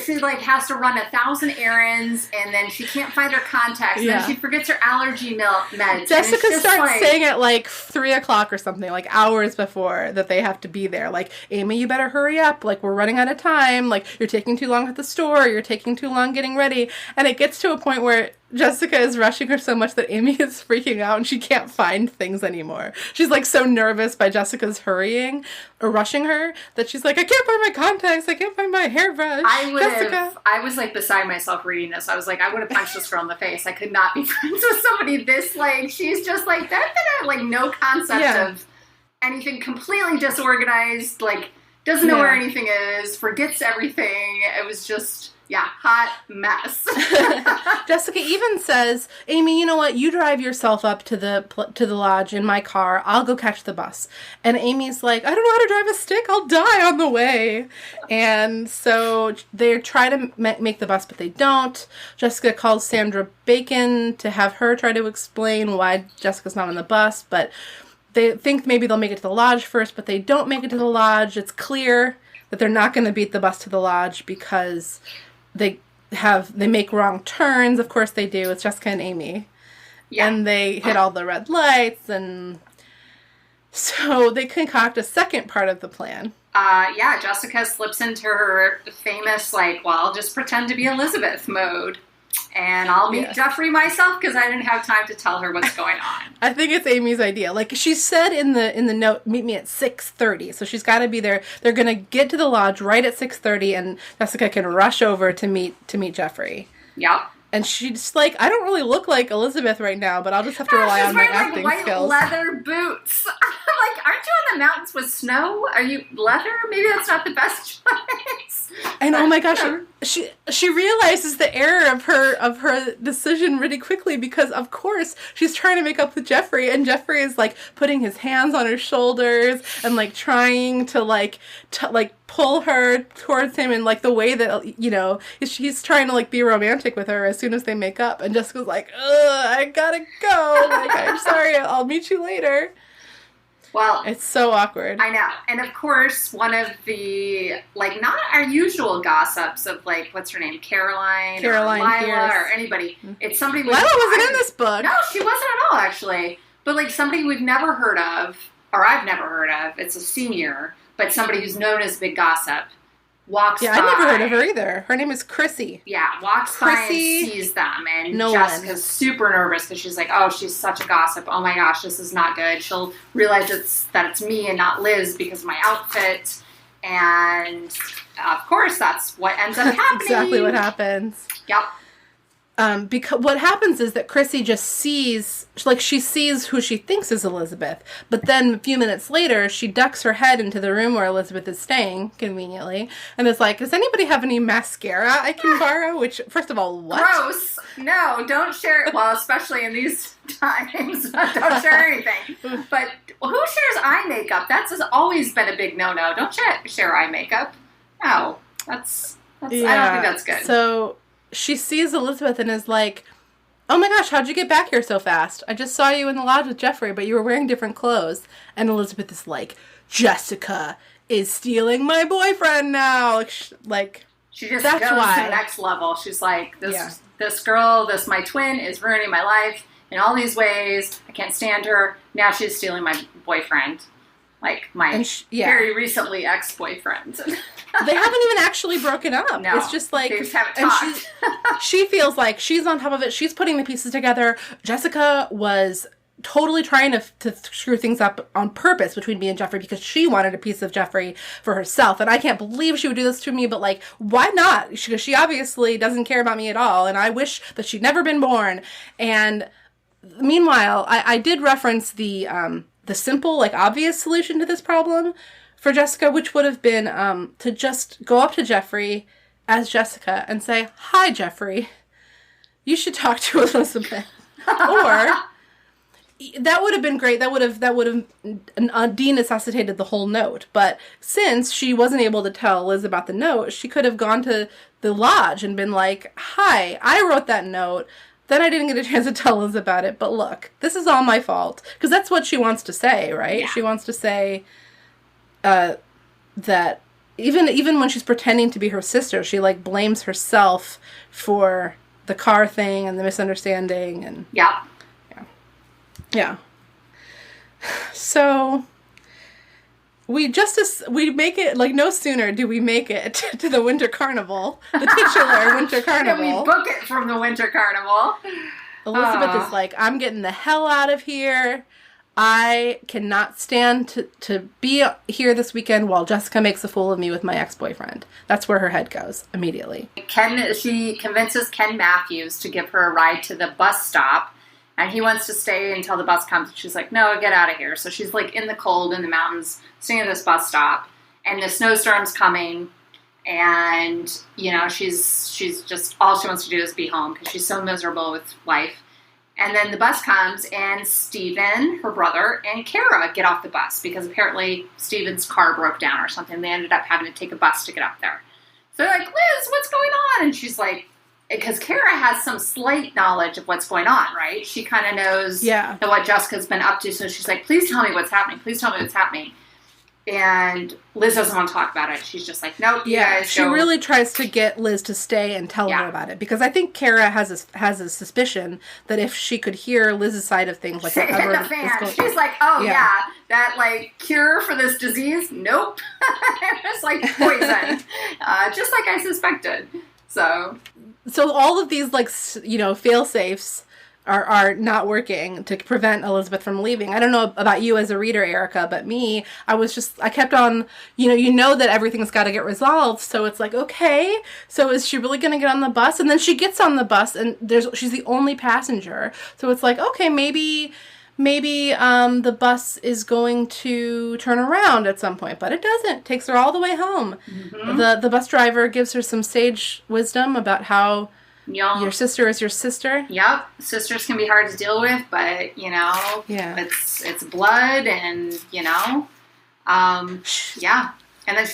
she like has to run 1,000 errands, and then she can't find her contacts, and then she forgets her allergy meds. Jessica starts saying at like 3 o'clock or something, like hours before that they have to be there. Like, Amy, you better hurry up. Like, we're running out of time. Like, you're taking too long at the store. You're taking too long getting ready. And it gets to a point where Jessica is rushing her so much that Amy is freaking out and she can't find things anymore. She's like so nervous by Jessica's hurrying or rushing her that she's like, I can't find my contacts. I can't find my hairbrush. I was like beside myself reading this. I was like, I would have punched this girl in the face. I could not be friends with somebody this like, she's just like, like no concept of anything, completely disorganized, like doesn't know where anything is, forgets everything. It was just... hot mess. Jessica even says, Amy, you know what? You drive yourself up to the lodge in my car. I'll go catch the bus. And Amy's like, I don't know how to drive a stick. I'll die on the way. And so they try to make the bus, but they don't. Jessica calls Sandra Bacon to have her try to explain why Jessica's not on the bus, but they think maybe they'll make it to the lodge first, but they don't make it to the lodge. It's clear that they're not going to beat the bus to the lodge because they make wrong turns. Of course they do. It's Jessica and Amy. Yeah. And they hit all the red lights, and so they concoct a second part of the plan. Jessica slips into her famous, like, well, I'll just pretend to be Elizabeth mode. And I'll meet Jeffrey myself because I didn't have time to tell her what's going on. I think it's Amy's idea. Like she said in the note, meet me at 6:30. So she's got to be there. They're gonna get to the lodge right at 6:30, and Jessica can rush over to meet Jeffrey. Yep. And she's like, I don't really look like Elizabeth right now, but I'll just have to rely on my acting white skills. Leather boots. I'm like, aren't you on the mountains with snow? Are you leather? Maybe that's not the best choice. And oh my gosh, she realizes the error of her decision really quickly because of course she's trying to make up with Jeffrey, and Jeffrey is like putting his hands on her shoulders and like trying to like pull her towards him in like the way that he's trying to like be romantic with her as soon as they make up. And Jessica's like, ugh, I gotta go. Like, I'm sorry, I'll meet you later. Well, it's so awkward. I know. And of course, one of the, like, not our usual gossips of, like, what's her name? Caroline or Lila Pierce. or anybody. It's somebody Lila wasn't in this book. No, she wasn't at all, actually. But, like, somebody we've never heard of, or I've never heard of. It's a senior, but somebody who's known as Big Gossip. Walks by. I never heard of her either. Her name is Chrissy. Yeah, walks by and sees them. And Jessica's super nervous because she's like, oh, she's such a gossip. Oh my gosh, this is not good. She'll realize that it's me and not Liz because of my outfit. And, of course, that's what ends up happening. Exactly what happens. Yep. Because what happens is that Chrissy just sees, like, she sees who she thinks is Elizabeth, but then a few minutes later, she ducks her head into the room where Elizabeth is staying, conveniently, and is like, does anybody have any mascara I can borrow? Which, first of all, what? Gross. No, don't share, well, especially in these times, don't share anything. But who shares eye makeup? That's always been a big no-no. Don't share eye makeup. No, that's I don't think that's good. So she sees Elizabeth and is like, oh my gosh, how'd you get back here so fast? I just saw you in the lodge with Jeffrey, but you were wearing different clothes. And Elizabeth is like, Jessica is stealing my boyfriend now. Like she just goes to the next level. She's like, this girl, my twin, is ruining my life in all these ways. I can't stand her. Now she's stealing my boyfriend. Like my very recently ex-boyfriend. They haven't even actually broken up. No, it's just like, they just haven't talked. She feels like she's on top of it. She's putting the pieces together. Jessica was totally trying to screw things up on purpose between me and Jeffrey because she wanted a piece of Jeffrey for herself. And I can't believe she would do this to me, but like, why not? Because she obviously doesn't care about me at all. And I wish that she'd never been born. And meanwhile, I did reference the simple, like, obvious solution to this problem for Jessica, which would have been to just go up to Jeffrey as Jessica and say, hi, Jeffrey, you should talk to Elizabeth. Or that would have been great. That would have denecessitated the whole note. But since she wasn't able to tell Liz about the note, she could have gone to the lodge and been like, hi, I wrote that note. Then I didn't get a chance to tell Liz about it, but look, this is all my fault. Because that's what she wants to say, right? Yeah. She wants to say that even when she's pretending to be her sister, she, like, blames herself for the car thing and the misunderstanding. And Yeah. So we make it, like, no sooner do we make it to the Winter Carnival, the titular Winter Carnival. Yeah, we book it from the Winter Carnival. Elizabeth is like, I'm getting the hell out of here. I cannot stand to be here this weekend while Jessica makes a fool of me with my ex-boyfriend. That's where her head goes immediately. She convinces Ken Matthews to give her a ride to the bus stop. And he wants to stay until the bus comes. She's like, no, get out of here. So she's, like, in the cold in the mountains, sitting at this bus stop. And the snowstorm's coming. And, you know, she's just, all she wants to do is be home because she's so miserable with life. And then the bus comes, and Stephen, her brother, and Kara get off the bus because apparently Stephen's car broke down or something. They ended up having to take a bus to get up there. So they're like, Liz, what's going on? And she's like, because Kara has some slight knowledge of what's going on, right? She kind of knows what Jessica's been up to, so she's like, please tell me what's happening. Please tell me what's happening. And Liz doesn't want to talk about it. She's just like, nope, you guys she really tries to get Liz to stay and tell her about it. Because I think Kara has a suspicion that if she could hear Liz's side of things, like whatever the fan. She's like, oh that, like, cure for this disease? Nope. It's like poison. Just like I suspected. So all of these, like, you know, fail-safes are not working to prevent Elizabeth from leaving. I don't know about you as a reader, Erika, but me, I kept on, you know that everything's got to get resolved, so it's like, okay, so is she really going to get on the bus? And then she gets on the bus, and she's the only passenger, so it's like, okay, maybe the bus is going to turn around at some point, but it doesn't. It takes her all the way home. Mm-hmm. The bus driver gives her some sage wisdom about how your sister is your sister. Yep. Sisters can be hard to deal with, but, it's blood and, And then she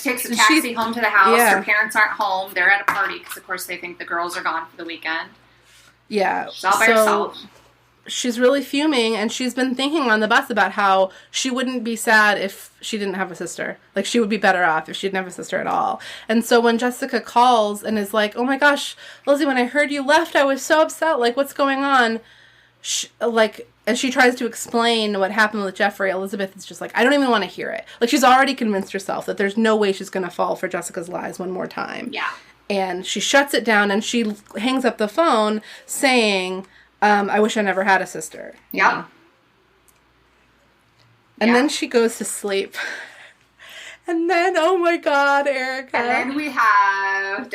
takes a taxi home to the house. Her parents aren't home. They're at a party because, of course, they think the girls are gone for the weekend. Yeah. She's all by herself. She's really fuming, and she's been thinking on the bus about how she wouldn't be sad if she didn't have a sister. Like, she would be better off if she didn't have a sister at all. And so when Jessica calls and is like, oh my gosh, Lizzie, when I heard you left, I was so upset. Like, what's going on? As she tries to explain what happened with Jeffrey, Elizabeth is just like, I don't even want to hear it. Like, she's already convinced herself that there's no way she's going to fall for Jessica's lies one more time. Yeah. And she shuts it down, and she hangs up the phone saying, I wish I never had a sister. Yeah. And then she goes to sleep. And then, oh my God, Erika. And then we have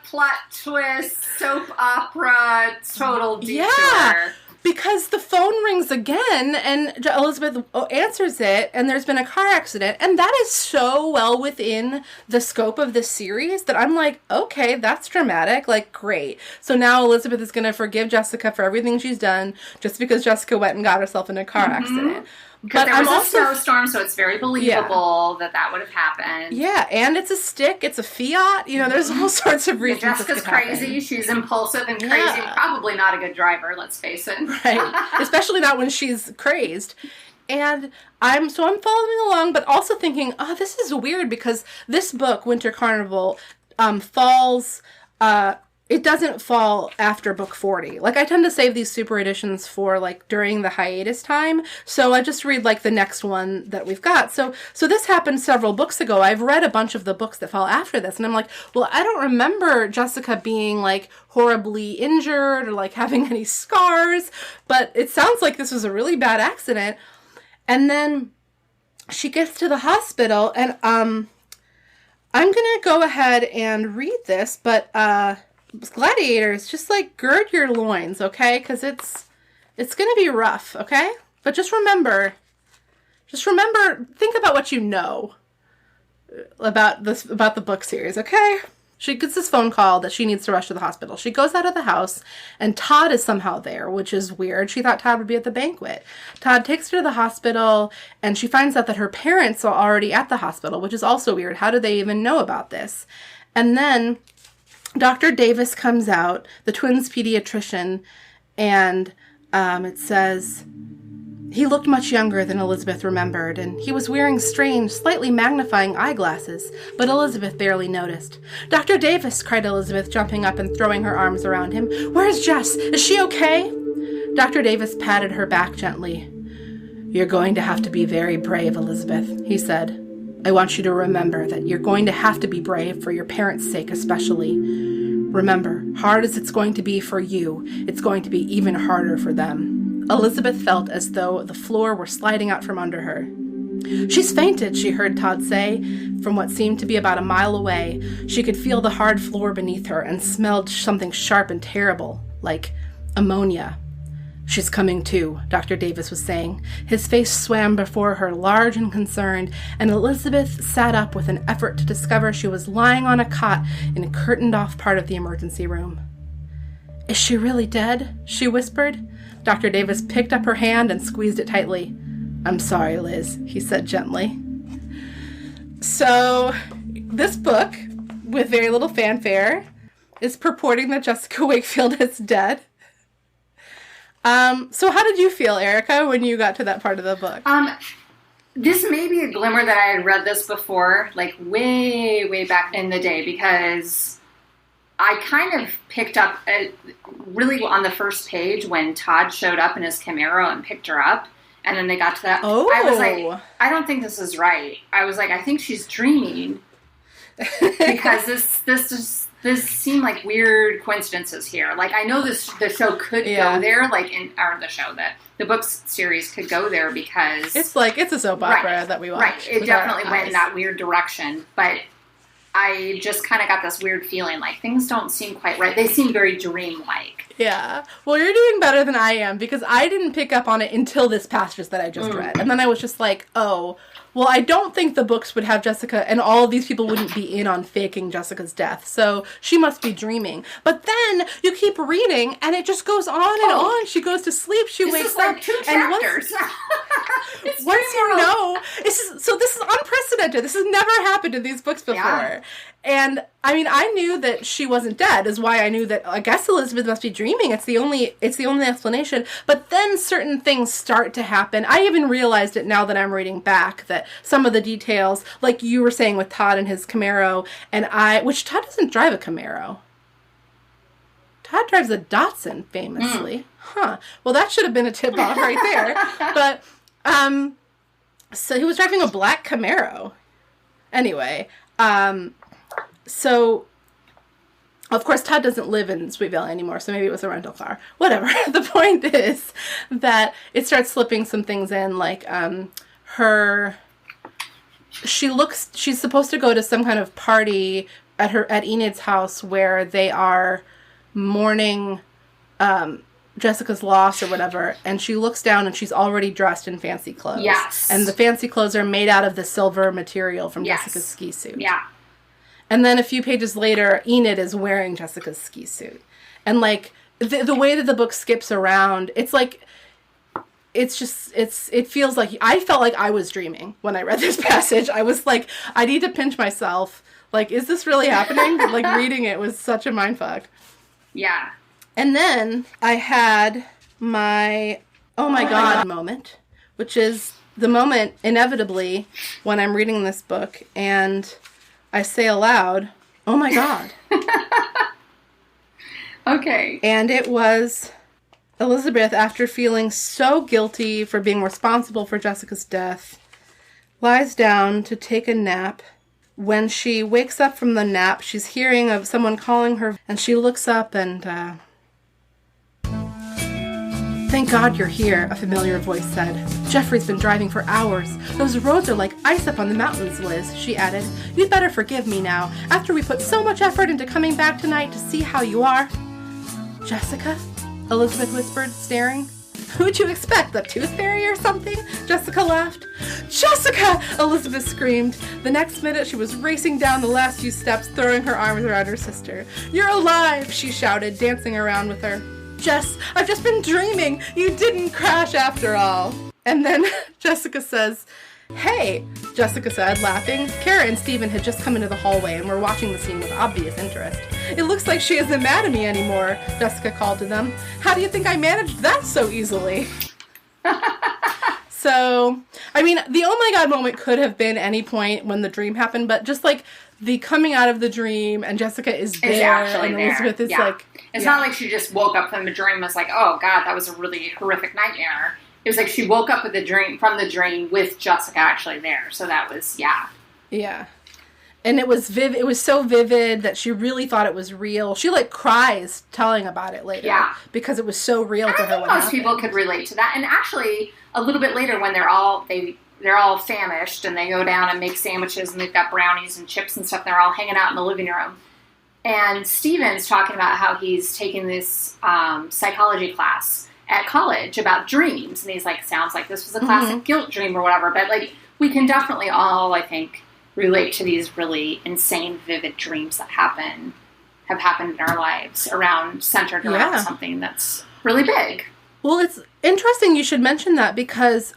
plot twist, soap opera, total detour. Yeah, because the phone rings again, and Elizabeth answers it, and there's been a car accident, and that is so well within the scope of this series that I'm like, okay, that's dramatic, like, great. So now Elizabeth is going to forgive Jessica for everything she's done just because Jessica went and got herself in a car accident. But there was a snowstorm, so it's very believable that would have happened. Yeah, and it's a stick, it's a Fiat, you know, there's all sorts of reasons. Jessica's crazy, she's impulsive and crazy, probably not a good driver, let's face it. Right, especially not when she's crazed. And I'm following along, but also thinking, oh, this is weird, because this book, Winter Carnival, falls... it doesn't fall after book 40. Like, I tend to save these super editions for, like, during the hiatus time. So I just read, like, the next one that we've got. So this happened several books ago. I've read a bunch of the books that fall after this. And I'm like, well, I don't remember Jessica being, like, horribly injured or, like, having any scars. But it sounds like this was a really bad accident. And then she gets to the hospital. And I'm going to go ahead and read this. But, gladiators, just like gird your loins, okay? Because it's gonna be rough, okay? But just remember, think about what you know about the book series, okay? She gets this phone call that she needs to rush to the hospital. She goes out of the house, and Todd is somehow there, which is weird. She thought Todd would be at the banquet. Todd takes her to the hospital, and she finds out that her parents are already at the hospital, which is also weird. How do they even know about this? And then Dr. Davis comes out, the twins' pediatrician, and it says, he looked much younger than Elizabeth remembered, and he was wearing strange, slightly magnifying eyeglasses, but Elizabeth barely noticed. Dr. Davis, cried Elizabeth, jumping up and throwing her arms around him. Where's Jess? Is she okay? Dr. Davis patted her back gently. You're going to have to be very brave, Elizabeth, he said. I want you to remember that you're going to have to be brave for your parents' sake especially. Remember, hard as it's going to be for you, it's going to be even harder for them. Elizabeth felt as though the floor were sliding out from under her. She's fainted, she heard Todd say. From what seemed to be about a mile away, she could feel the hard floor beneath her and smelled something sharp and terrible, like ammonia. She's coming to, Dr. Davis was saying. His face swam before her, large and concerned, and Elizabeth sat up with an effort to discover she was lying on a cot in a curtained-off part of the emergency room. Is she really dead? She whispered. Dr. Davis picked up her hand and squeezed it tightly. I'm sorry, Liz, he said gently. So, this book, with very little fanfare, is purporting that Jessica Wakefield is dead. So how did you feel, Erika, when you got to that part of the book? This may be a glimmer that I had read this before, like way, way back in the day, because I kind of picked up really on the first page when Todd showed up in his Camaro and picked her up, and then they got to that. Oh. I was like, I don't think this is right. I was like, I think she's dreaming, because this seemed like weird coincidences here. Like, I know the show could go there, like the books series could go there because it's a soap opera that we watch. Right, it definitely went in that weird direction, but I just kind of got this weird feeling like things don't seem quite right. They seem very dreamlike. Yeah. Well, you're doing better than I am, because I didn't pick up on it until this passage that I just read. And then I was just like, oh, well, I don't think the books would have Jessica, and all of these people wouldn't be in on faking Jessica's death. So she must be dreaming. But then you keep reading, and it just goes on and on. She goes to sleep. She wakes up. This is like 2 chapters. Once you know, this is unprecedented. This has never happened in these books before. Yeah. And I mean, I knew that she wasn't dead, is why I knew that I guess Elizabeth must be dreaming. It's the only explanation. But then certain things start to happen. I even realized it now that I'm reading back, that some of the details, like you were saying with Todd and his Camaro, which Todd doesn't drive a Camaro. Todd drives a Datsun, famously. Huh. Well, that should have been a tip-off right there. But, so he was driving a black Camaro. Anyway, so, of course, Todd doesn't live in Sweet Valley anymore, so maybe it was a rental car. Whatever. The point is that it starts slipping some things in, like, she's supposed to go to some kind of party at Enid's house where they are mourning, Jessica's loss or whatever, and she looks down and she's already dressed in fancy clothes. Yes. And the fancy clothes are made out of the silver material from Jessica's ski suit. Yeah. And then a few pages later, Enid is wearing Jessica's ski suit. And, like, the way that the book skips around, it's like, it feels like, I felt like I was dreaming when I read this passage. I was like, I need to pinch myself. Like, is this really happening? Like, reading it was such a mindfuck. Yeah. And then I had my, oh my God moment, which is the moment, inevitably, when I'm reading this book and I say aloud, oh my God. Okay. And it was Elizabeth, after feeling so guilty for being responsible for Jessica's death, lies down to take a nap. When she wakes up from the nap, she's hearing of someone calling her, and she looks up and, "Thank God you're here," a familiar voice said. "Jeffrey's been driving for hours. Those roads are like ice up on the mountains, Liz," she added. "You'd better forgive me now, after we put so much effort into coming back tonight to see how you are." "Jessica?" Elizabeth whispered, staring. "Who'd you expect, the tooth fairy or something?" Jessica laughed. "Jessica!" Elizabeth screamed. The next minute she was racing down the last few steps, throwing her arms around her sister. "You're alive!" she shouted, dancing around with her. "Jess, I've just been dreaming. You didn't crash after all." And then Jessica says, "Hey," Jessica said, laughing. Kara and Stephen had just come into the hallway and were watching the scene with obvious interest. "It looks like she isn't mad at me anymore," Jessica called to them. "How do you think I managed that so easily?" So, I mean, the oh my God moment could have been any point when the dream happened, but just like the coming out of the dream and Jessica is there and Elizabeth is like... It's not like she just woke up from the dream and was like, oh God, that was a really horrific nightmare. It was like she woke up with from the dream with Jessica actually there. So that was, Yeah. And it was so vivid that she really thought it was real. She like cries telling about it later. Yeah. Because it was so real to her. I think most people could relate to that. And actually, a little bit later when they're all famished and they go down and make sandwiches and they've got brownies and chips and stuff, they're all hanging out in the living room. And Steven's talking about how he's taking this psychology class at college about dreams. And he's like, sounds like this was a classic guilt dream or whatever. But like, we can definitely all, I think, relate to these really insane, vivid dreams that have happened in our lives centered around something that's really big. Well, it's interesting you should mention that because,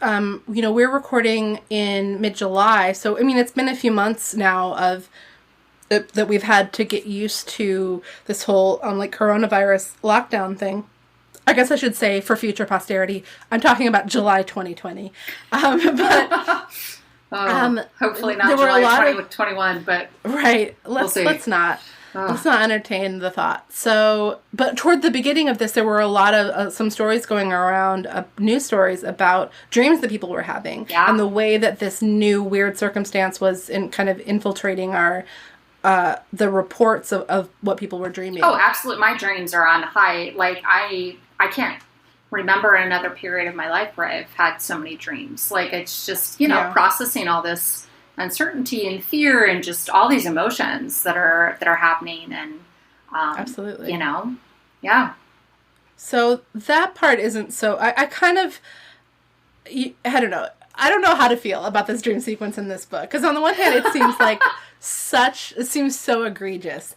we're recording in mid-July. So, I mean, it's been a few months now that we've had to get used to this whole, coronavirus lockdown thing. I guess I should say for future posterity, I'm talking about July 2020. Hopefully not July 2021, but right. Let's not entertain the thought. So, but toward the beginning of this, there were a lot of some stories going around, news stories about dreams that people were having, and the way that this new weird circumstance was kind of infiltrating our the reports of what people were dreaming. Oh, absolutely! My dreams are on high. Like I can't remember another period of my life where I've had so many dreams. Like it's just processing all this uncertainty and fear and just all these emotions that are happening and absolutely, yeah. So that part isn't so. I kind of I don't know. I don't know how to feel about this dream sequence in this book because on the one hand it seems like it seems so egregious,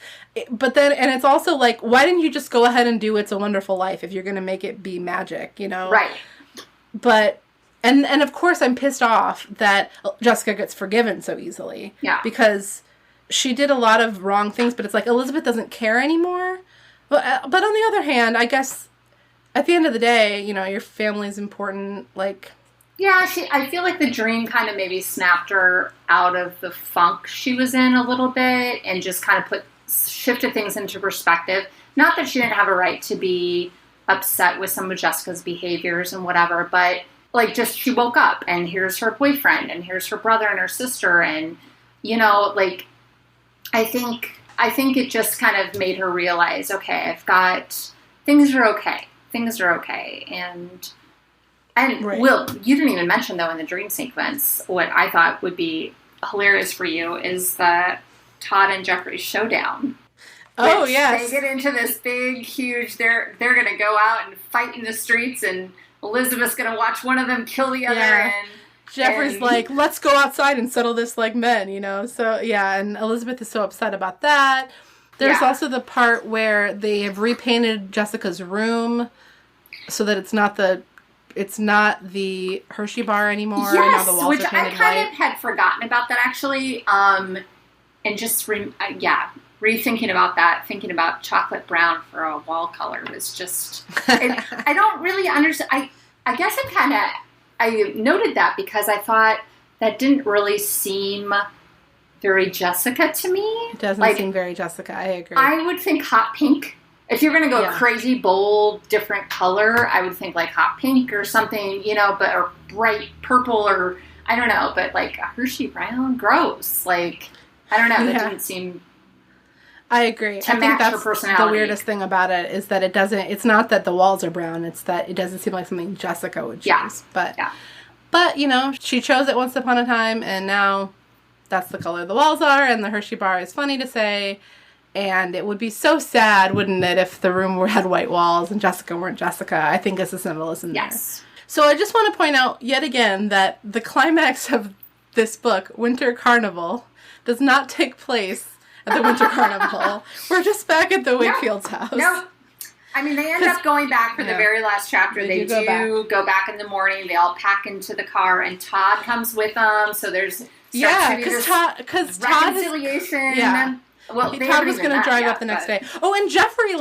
but then and it's also like, why didn't you just go ahead and do It's a Wonderful Life if you're going to make it be magic, Right. But and of course I'm pissed off that Jessica gets forgiven so easily. Yeah. Because she did a lot of wrong things, but it's like Elizabeth doesn't care anymore. But on the other hand, I guess at the end of the day, you know, your family's important. Like, yeah, I feel like the dream kind of maybe snapped her out of the funk she was in a little bit and just kind of shifted things into perspective. Not that she didn't have a right to be upset with some of Jessica's behaviors and whatever, but like just she woke up and here's her boyfriend and here's her brother and her sister, and you know, like I think it just kind of made her realize, okay, I've got things are okay. Things are okay. And right. Will, you didn't even mention though in the dream sequence what I thought would be hilarious for you is the Todd and Jeffrey showdown. Oh, yes. They get into this big, huge, they're going to go out and fight in the streets, and Elizabeth's going to watch one of them kill the other. Yeah. And Jeffrey's like, let's go outside and settle this like men, you know? So, yeah, and Elizabeth is so upset about that. There's also the part where they have repainted Jessica's room so that it's not the Hershey bar anymore. Yes, now the walls which are painted I kind white. of had forgotten about that, actually. And just, rethinking about that, thinking about chocolate brown for a wall color was just, I don't really understand. I guess I noted that because I thought that didn't really seem very Jessica to me. It doesn't seem very Jessica, I agree. I would think hot pink. If you're going to go crazy, bold, different color, I would think like hot pink or something, you know, or bright purple or, I don't know, but like a Hershey brown, gross. Like, I don't know, that didn't seem... I agree. I think that's the weirdest thing about it is that it's not that the walls are brown, it's that it doesn't seem like something Jessica would choose. Yeah. But, you know, she chose it once upon a time, and now that's the color the walls are, and the Hershey bar is funny to say, and it would be so sad, wouldn't it, if the room had white walls and Jessica weren't Jessica. I think it's a symbolism there. So I just want to point out yet again that the climax of this book, Winter Carnival, does not take place at the Winter Carnival. We're just back at the Wakefield's house. No. I mean, they end up going back for the very last chapter. They do go back in the morning. They all pack into the car, and Todd comes with them. So there's because Todd reconciliation. Well, Todd was going to drive up the next day. Oh, and Jeffrey,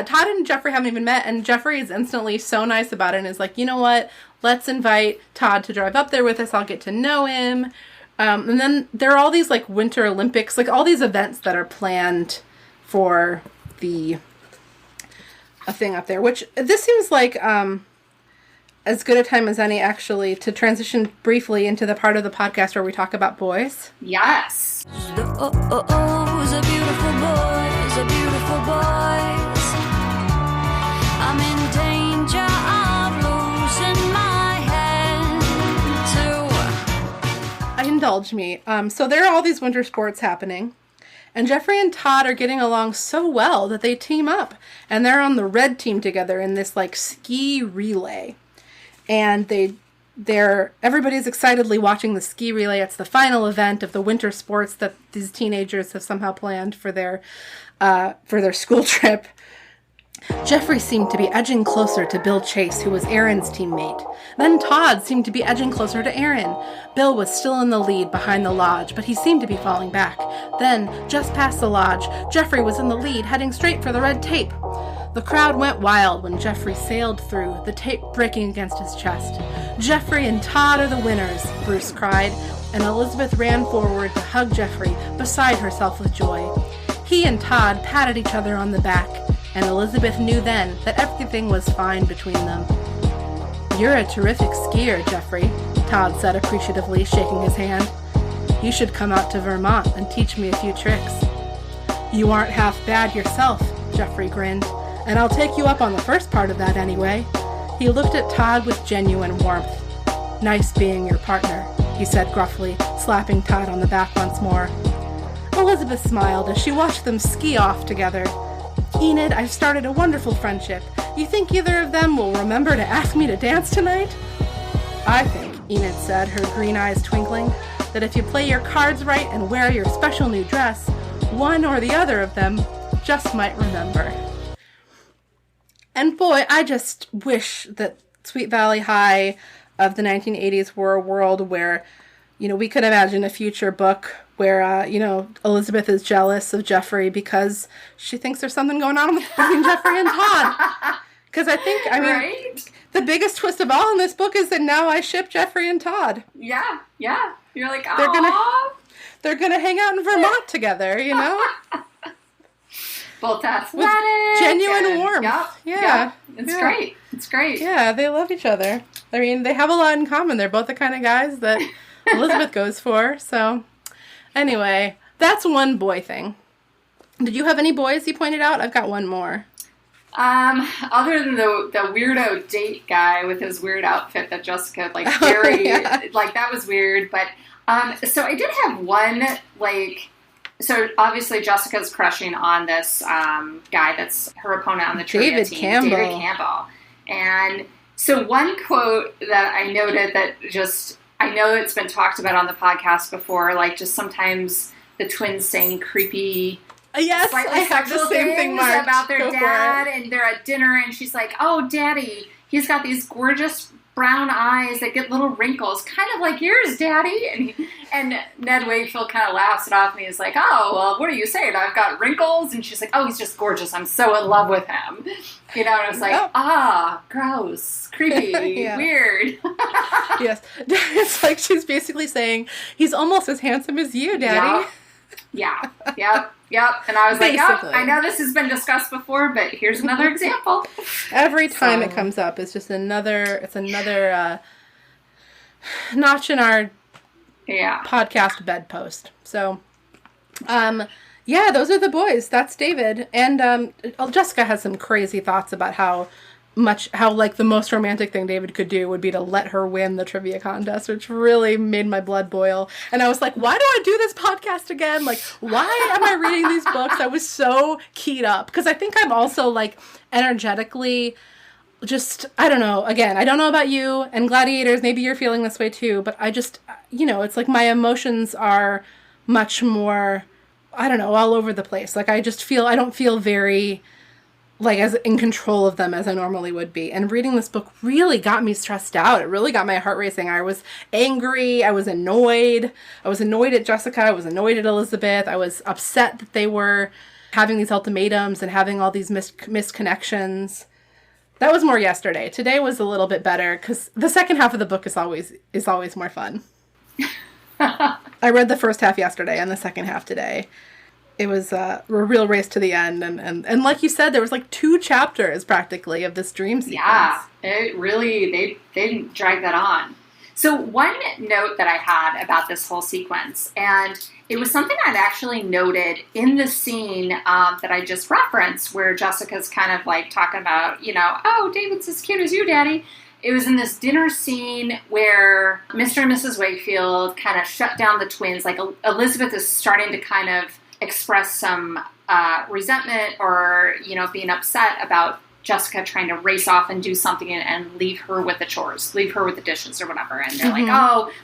Todd and Jeffrey haven't even met, and Jeffrey is instantly so nice about it and is like, you know what? Let's invite Todd to drive up there with us. I'll get to know him. And then there are all these, like, Winter Olympics, like, all these events that are planned for a thing up there, which this seems like as good a time as any, actually, to transition briefly into the part of the podcast where we talk about boys. Yes. Oh, a beautiful boys, a beautiful boys. I'm in danger of losing my head, too. Indulge me. So there are all these winter sports happening, and Jeffrey and Todd are getting along so well that they team up, and they're on the red team together in this, like, ski relay. And everybody's excitedly watching the ski relay. It's the final event of the winter sports that these teenagers have somehow planned for their school trip. Jeffrey seemed to be edging closer to Bill Chase, who was Aaron's teammate. Then Todd seemed to be edging closer to Aaron. Bill was still in the lead behind the lodge, but he seemed to be falling back. Then, just past the lodge, Jeffrey was in the lead, heading straight for the red tape. The crowd went wild when Jeffrey sailed through, the tape breaking against his chest. "Jeffrey and Todd are the winners," Bruce cried, and Elizabeth ran forward to hug Jeffrey, beside herself with joy. He and Todd patted each other on the back, and Elizabeth knew then that everything was fine between them. "You're a terrific skier, Jeffrey," Todd said appreciatively, shaking his hand. "You should come out to Vermont and teach me a few tricks." "You aren't half bad yourself," Jeffrey grinned, "and I'll take you up on the first part of that anyway." He looked at Todd with genuine warmth. "Nice being your partner," he said gruffly, slapping Todd on the back once more. Elizabeth smiled as she watched them ski off together. "Enid, I've started a wonderful friendship. You think either of them will remember to ask me to dance tonight?" "I think," Enid said, her green eyes twinkling, "that if you play your cards right and wear your special new dress, one or the other of them just might remember." And boy, I just wish that Sweet Valley High of the 1980s were a world where, you know, we could imagine a future book where, Elizabeth is jealous of Jeffrey because she thinks there's something going on between Jeffrey and Todd. Because Right? the biggest twist of all in this book is that now I ship Jeffrey and Todd. Yeah. You're like, They're gonna hang out in Vermont together, Both athletic. With genuine warmth. Yeah. It's great. It's great. Yeah, they love each other. I mean, they have a lot in common. They're both the kind of guys that Elizabeth goes for. So, anyway, that's one boy thing. Did you have any boys you pointed out? I've got one more. Other than the weirdo date guy with his weird outfit that Jessica, very, that was weird. But, so I did have one, so obviously Jessica's crushing on this, guy that's her opponent on the trivia team. David Campbell. And so one quote that I noted that I know it's been talked about on the podcast before, just sometimes the twins saying creepy, yes, I have the same thing marked about their dad, and they're at dinner, and she's like, "Oh, Daddy, he's got these gorgeous brown eyes that get little wrinkles, kind of like yours, Daddy." And Ned Wakefield kind of laughs it off, and he's like, "Oh, well, what are you saying? I've got wrinkles?" And she's like, "Oh, he's just gorgeous. I'm so in love with him." And I was like, gross, creepy, weird. Yes, it's like she's basically saying he's almost as handsome as you, Daddy. Yeah. Yep. And I was like, I know this has been discussed before, but here's another example. Every time it comes up, it's just another notch in our podcast bedpost. So, those are the boys. That's David. And Jessica has some crazy thoughts about how the most romantic thing David could do would be to let her win the trivia contest, which really made my blood boil. And I was like, why do I do this podcast again? Why am I reading these books? I was so keyed up. Because I think I'm also, energetically just, I don't know. Again, I don't know about you and Gladiators. Maybe you're feeling this way too. But I just, it's like my emotions are much more, I don't know, all over the place. I don't feel very as in control of them as I normally would be. And reading this book really got me stressed out. It really got my heart racing. I was angry. I was annoyed. I was annoyed at Jessica. I was annoyed at Elizabeth. I was upset that they were having these ultimatums and having all these misconnections. That was more yesterday. Today was a little bit better because the second half of the book is always more fun. I read the first half yesterday and the second half today. It was a real race to the end. And like you said, there was 2 chapters practically of this dream sequence. Yeah, it really, they dragged that on. So one note that I had about this whole sequence, and it was something I'd actually noted in the scene that I just referenced where Jessica's kind of talking about, "Oh, David's as cute as you, Daddy." It was in this dinner scene where Mr. and Mrs. Wakefield kind of shut down the twins. Elizabeth is starting to kind of express some resentment or, being upset about Jessica trying to race off and do something and leave her with the chores, leave her with the dishes or whatever. And they're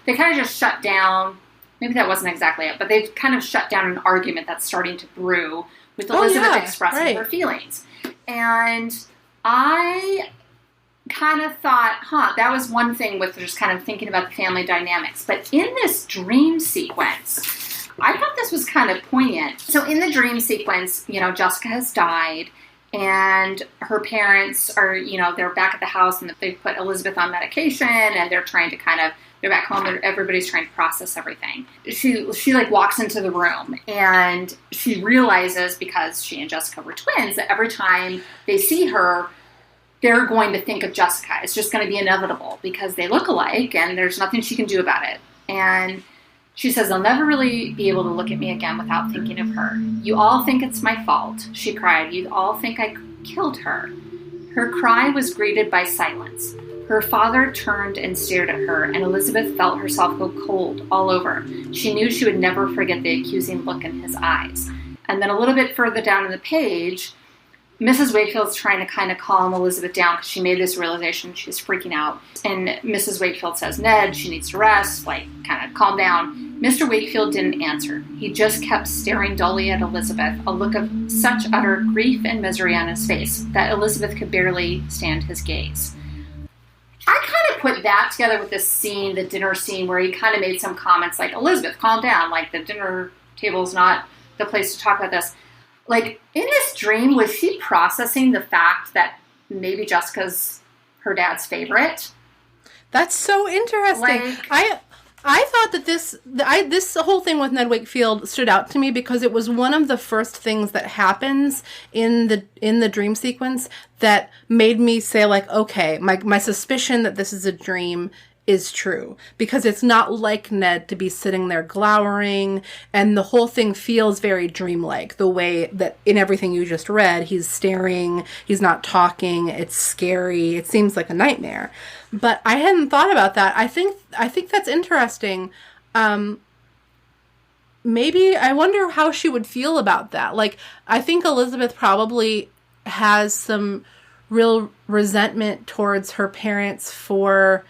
they kind of just shut down. Maybe that wasn't exactly it, but they've kind of shut down an argument that's starting to brew with Elizabeth expressing her feelings. And I kind of thought, that was one thing with just kind of thinking about the family dynamics. But in this dream sequence, I thought this was kind of poignant. So in the dream sequence, Jessica has died and her parents are, they're back at the house and they've put Elizabeth on medication and they're trying to they're back home and everybody's trying to process everything. She walks into the room and she realizes, because she and Jessica were twins, that every time they see her, they're going to think of Jessica. It's just going to be inevitable because they look alike and there's nothing she can do about it. And she says, "They'll never really be able to look at me again without thinking of her. You all think it's my fault," she cried. "You all think I killed her." Her cry was greeted by silence. Her father turned and stared at her, and Elizabeth felt herself go cold all over. She knew she would never forget the accusing look in his eyes. And then a little bit further down in the page, Mrs. Wakefield's trying to kind of calm Elizabeth down because she made this realization she's freaking out. And Mrs. Wakefield says, "Ned, she needs to rest, kind of calm down." Mr. Wakefield didn't answer. He just kept staring dully at Elizabeth, a look of such utter grief and misery on his face that Elizabeth could barely stand his gaze. I kind of put that together with this scene, the dinner scene, where he kind of made some comments like, Elizabeth, calm down. Like, the dinner table's not the place to talk about this. Like, in this dream, was she processing the fact that maybe Jessica's her dad's favorite? That's so interesting. Like, I thought that this whole thing with Ned Wakefield stood out to me because it was one of the first things that happens in the dream sequence that made me say, like, okay, my suspicion that this is a dream is true, because it's not like Ned to be sitting there glowering, and the whole thing feels very dreamlike, the way that in everything you just read, he's staring, he's not talking, it's scary, it seems like a nightmare. But I hadn't thought about that. I think that's interesting. Maybe I wonder how she would feel about that. Like, I think Elizabeth probably has some real resentment towards her parents for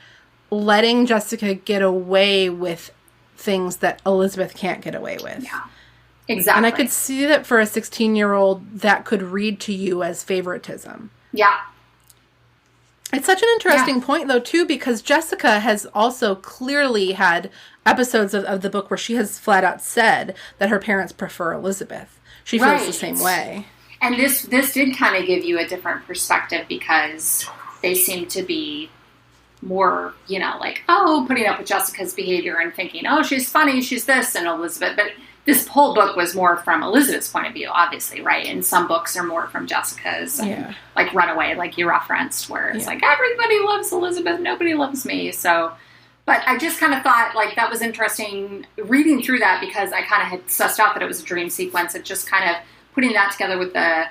letting Jessica get away with things that Elizabeth can't get away with. Yeah, exactly. And I could see that for a 16-year-old, that could read to you as favoritism. Yeah. It's such an interesting point, though, too, because Jessica has also clearly had episodes of the book where she has flat out said that her parents prefer Elizabeth. She feels the same way. And this did kind of give you a different perspective, because they seem to be more, you know, like, oh, putting up with Jessica's behavior and thinking, oh, she's funny, she's this, and Elizabeth. But this whole book was more from Elizabeth's point of view, obviously, right? And some books are more from Jessica's. And, like Runaway, like you referenced, where it's like, everybody loves Elizabeth, nobody loves me. So, but I just kind of thought, like, that was interesting reading through that, because I kind of had sussed out that it was a dream sequence. It just kind of putting that together with the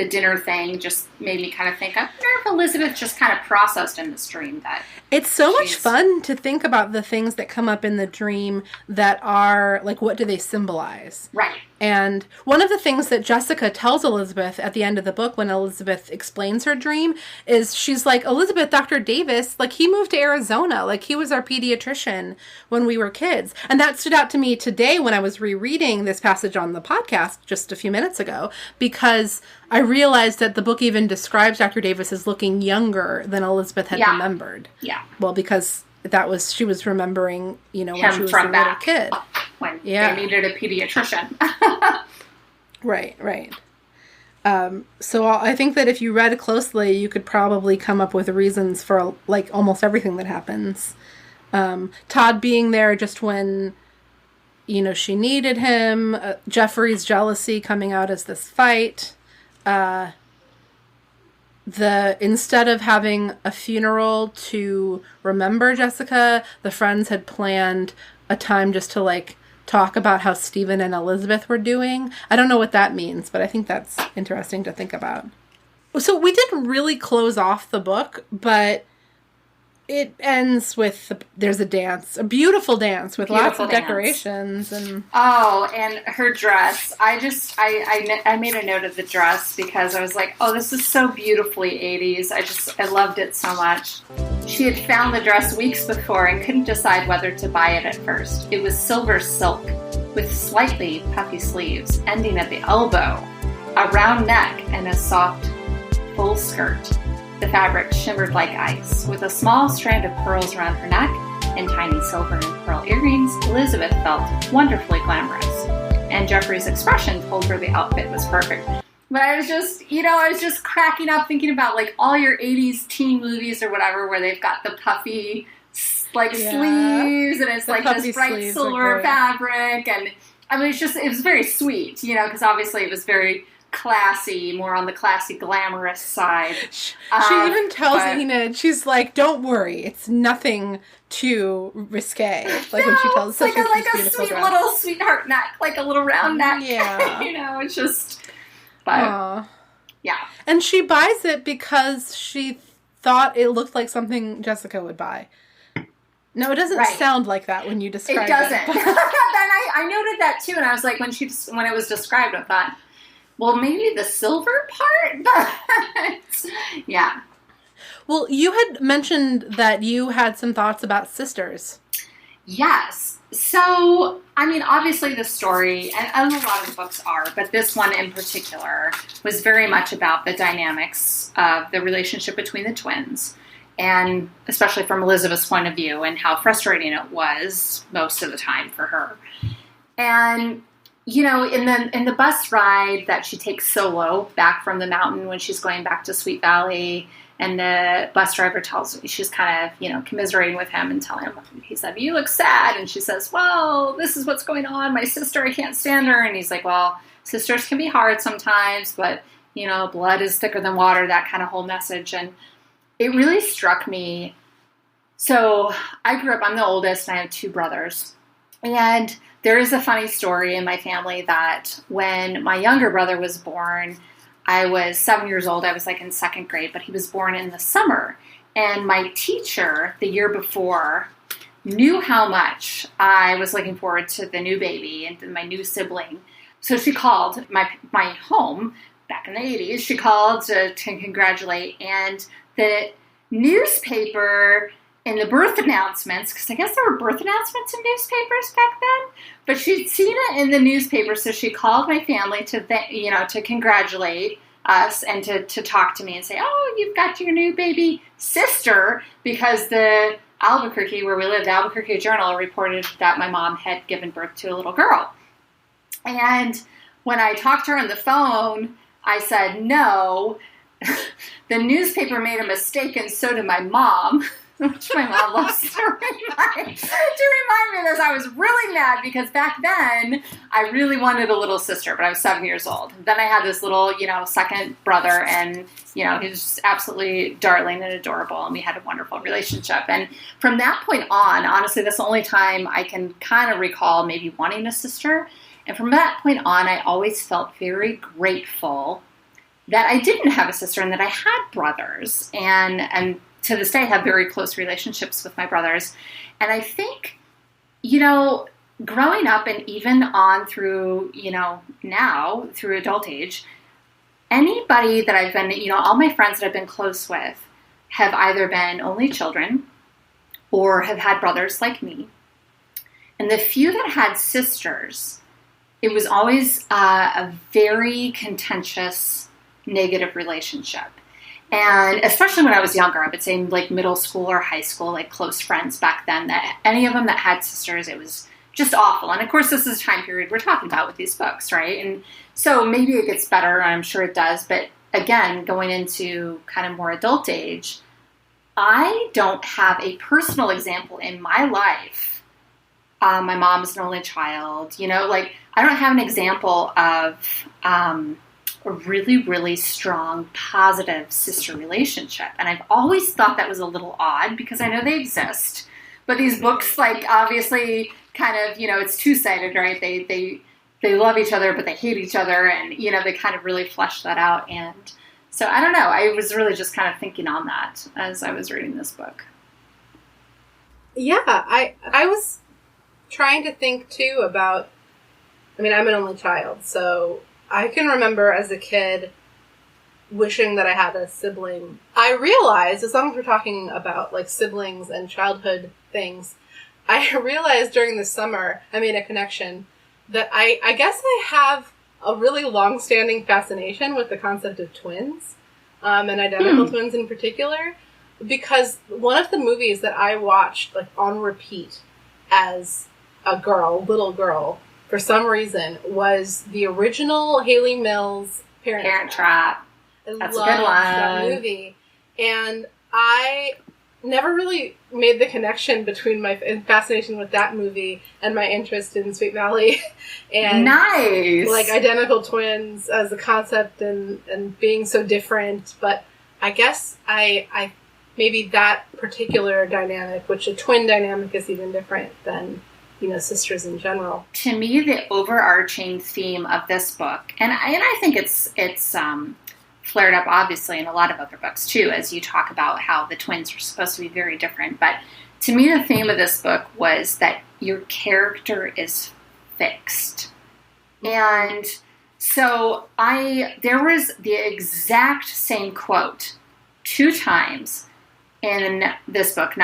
dinner thing just made me kind of think, I wonder if Elizabeth just kind of processed in this dream that it's so much fun to think about the things that come up in the dream that are, like, what do they symbolize? Right. And one of the things that Jessica tells Elizabeth at the end of the book when Elizabeth explains her dream is she's like, Elizabeth, Dr. Davis, like, he moved to Arizona. Like, he was our pediatrician when we were kids. And that stood out to me today when I was rereading this passage on the podcast just a few minutes ago, because I realized that the book even describes Dr. Davis as looking younger than Elizabeth had remembered. Yeah. Well, because she was remembering, you know, when she was a little kid. When they needed a pediatrician. Right. So I think that if you read closely, you could probably come up with reasons for, like, almost everything that happens. Todd being there just when, you know, she needed him. Jeffrey's jealousy coming out as this fight. Instead of having a funeral to remember Jessica, the friends had planned a time just to, like, talk about how Stephen and Elizabeth were doing. I don't know what that means, but I think that's interesting to think about. So we didn't really close off the book, but it ends with there's a dance, a beautiful dance with lots of decorations and her dress. I made a note of the dress because I was like, oh, this is so beautifully 80s. I loved it so much. She had found the dress weeks before and couldn't decide whether to buy it at first. It was silver silk with slightly puffy sleeves ending at the elbow, a round neck, and a soft full skirt. The fabric shimmered like ice. With a small strand of pearls around her neck and tiny silver and pearl earrings, Elizabeth felt wonderfully glamorous. And Jeffrey's expression told her the outfit was perfect. But I was just cracking up thinking about, like, all your 80s teen movies or whatever where they've got the puffy, like, sleeves, and it's like this bright silver fabric. And, I mean, it was very sweet, you know, because obviously it was very classy, more on the classy, glamorous side. She even tells Enid, she's like, don't worry, it's nothing too risque. Like, when she tells us, like a sweet little sweetheart neck, like a little round neck. Yeah. You know, it's just, but, yeah. And she buys it because she thought it looked like something Jessica would buy. No, it doesn't sound like that when you describe it. It doesn't. Then I noted that too, and I was like, when it was described, I thought, well, maybe the silver part, but yeah. Well, you had mentioned that you had some thoughts about sisters. Yes. So, I mean, obviously the story, and a lot of the books are, but this one in particular was very much about the dynamics of the relationship between the twins. and especially from Elizabeth's point of view and how frustrating it was most of the time for her. And, in the bus ride that she takes solo back from the mountain when she's going back to Sweet Valley, and the bus driver she's kind of, commiserating with him and telling him, he said, "You look sad." And she says, "Well, this is what's going on. My sister, I can't stand her." And he's like, "Well, sisters can be hard sometimes, but, blood is thicker than water," that kind of whole message. And it really struck me. So I'm the oldest, and I have 2 brothers. And there is a funny story in my family that when my younger brother was born, I was 7 years old. I was like in 2nd grade, but he was born in the summer. And my teacher the year before knew how much I was looking forward to the new baby and my new sibling. So she called my home back in the 80s. She called to congratulate, and the newspaper in the birth announcements, because I guess there were birth announcements in newspapers back then, but she'd seen it in the newspaper, so she called my family to congratulate us and to talk to me and say, "Oh, you've got your new baby sister," because the Albuquerque, where we lived, the Albuquerque Journal reported that my mom had given birth to a little girl. And when I talked to her on the phone, I said, "No, the newspaper made a mistake, and so did my mom," which my mom loves to remind me of this. I was really mad because back then I really wanted a little sister, but I was 7 years old. Then I had this little, second brother, and, he was just absolutely darling and adorable, and we had a wonderful relationship. And from that point on, honestly, that's the only time I can kind of recall maybe wanting a sister. And from that point on, I always felt very grateful that I didn't have a sister and that I had brothers. And to this day, I have very close relationships with my brothers. And I think, growing up and even on through, now through adult age, anybody that I've been, all my friends that I've been close with have either been only children or have had brothers like me. And the few that had sisters, it was always a very contentious, negative relationship. And especially when I was younger, I would say like middle school or high school, like close friends back then, that any of them that had sisters, it was just awful. And of course, this is a time period we're talking about with these books, right? And so maybe it gets better, and I'm sure it does. But again, going into kind of more adult age, I don't have a personal example in my life. My mom is an only child, I don't have an example of a really, really strong, positive sister relationship. And I've always thought that was a little odd because I know they exist. But these books, obviously kind of, it's two-sided, right? They love each other, but they hate each other. And, they kind of really flesh that out. And so I don't know. I was really just kind of thinking on that as I was reading this book. Yeah, I was trying to think, too, about, I'm an only child, so I can remember as a kid wishing that I had a sibling. I realized, as long as we're talking about siblings and childhood things, I realized during the summer, I made a connection that I guess I have a really long-standing fascination with the concept of twins, and identical twins in particular, because one of the movies that I watched on repeat as a little girl, for some reason, was the original Haley Mills Parent Trap. That's a good one. That movie. And I never really made the connection between my fascination with that movie and my interest in Sweet Valley. And nice! Identical twins as a concept and being so different. But I guess I maybe that particular dynamic, which a twin dynamic is even different than sisters in general. To me, the overarching theme of this book, and I think it's flared up obviously in a lot of other books too, as you talk about how the twins are supposed to be very different. But to me, the theme of this book was that your character is fixed. And so there was the exact same quote 2 times in this book,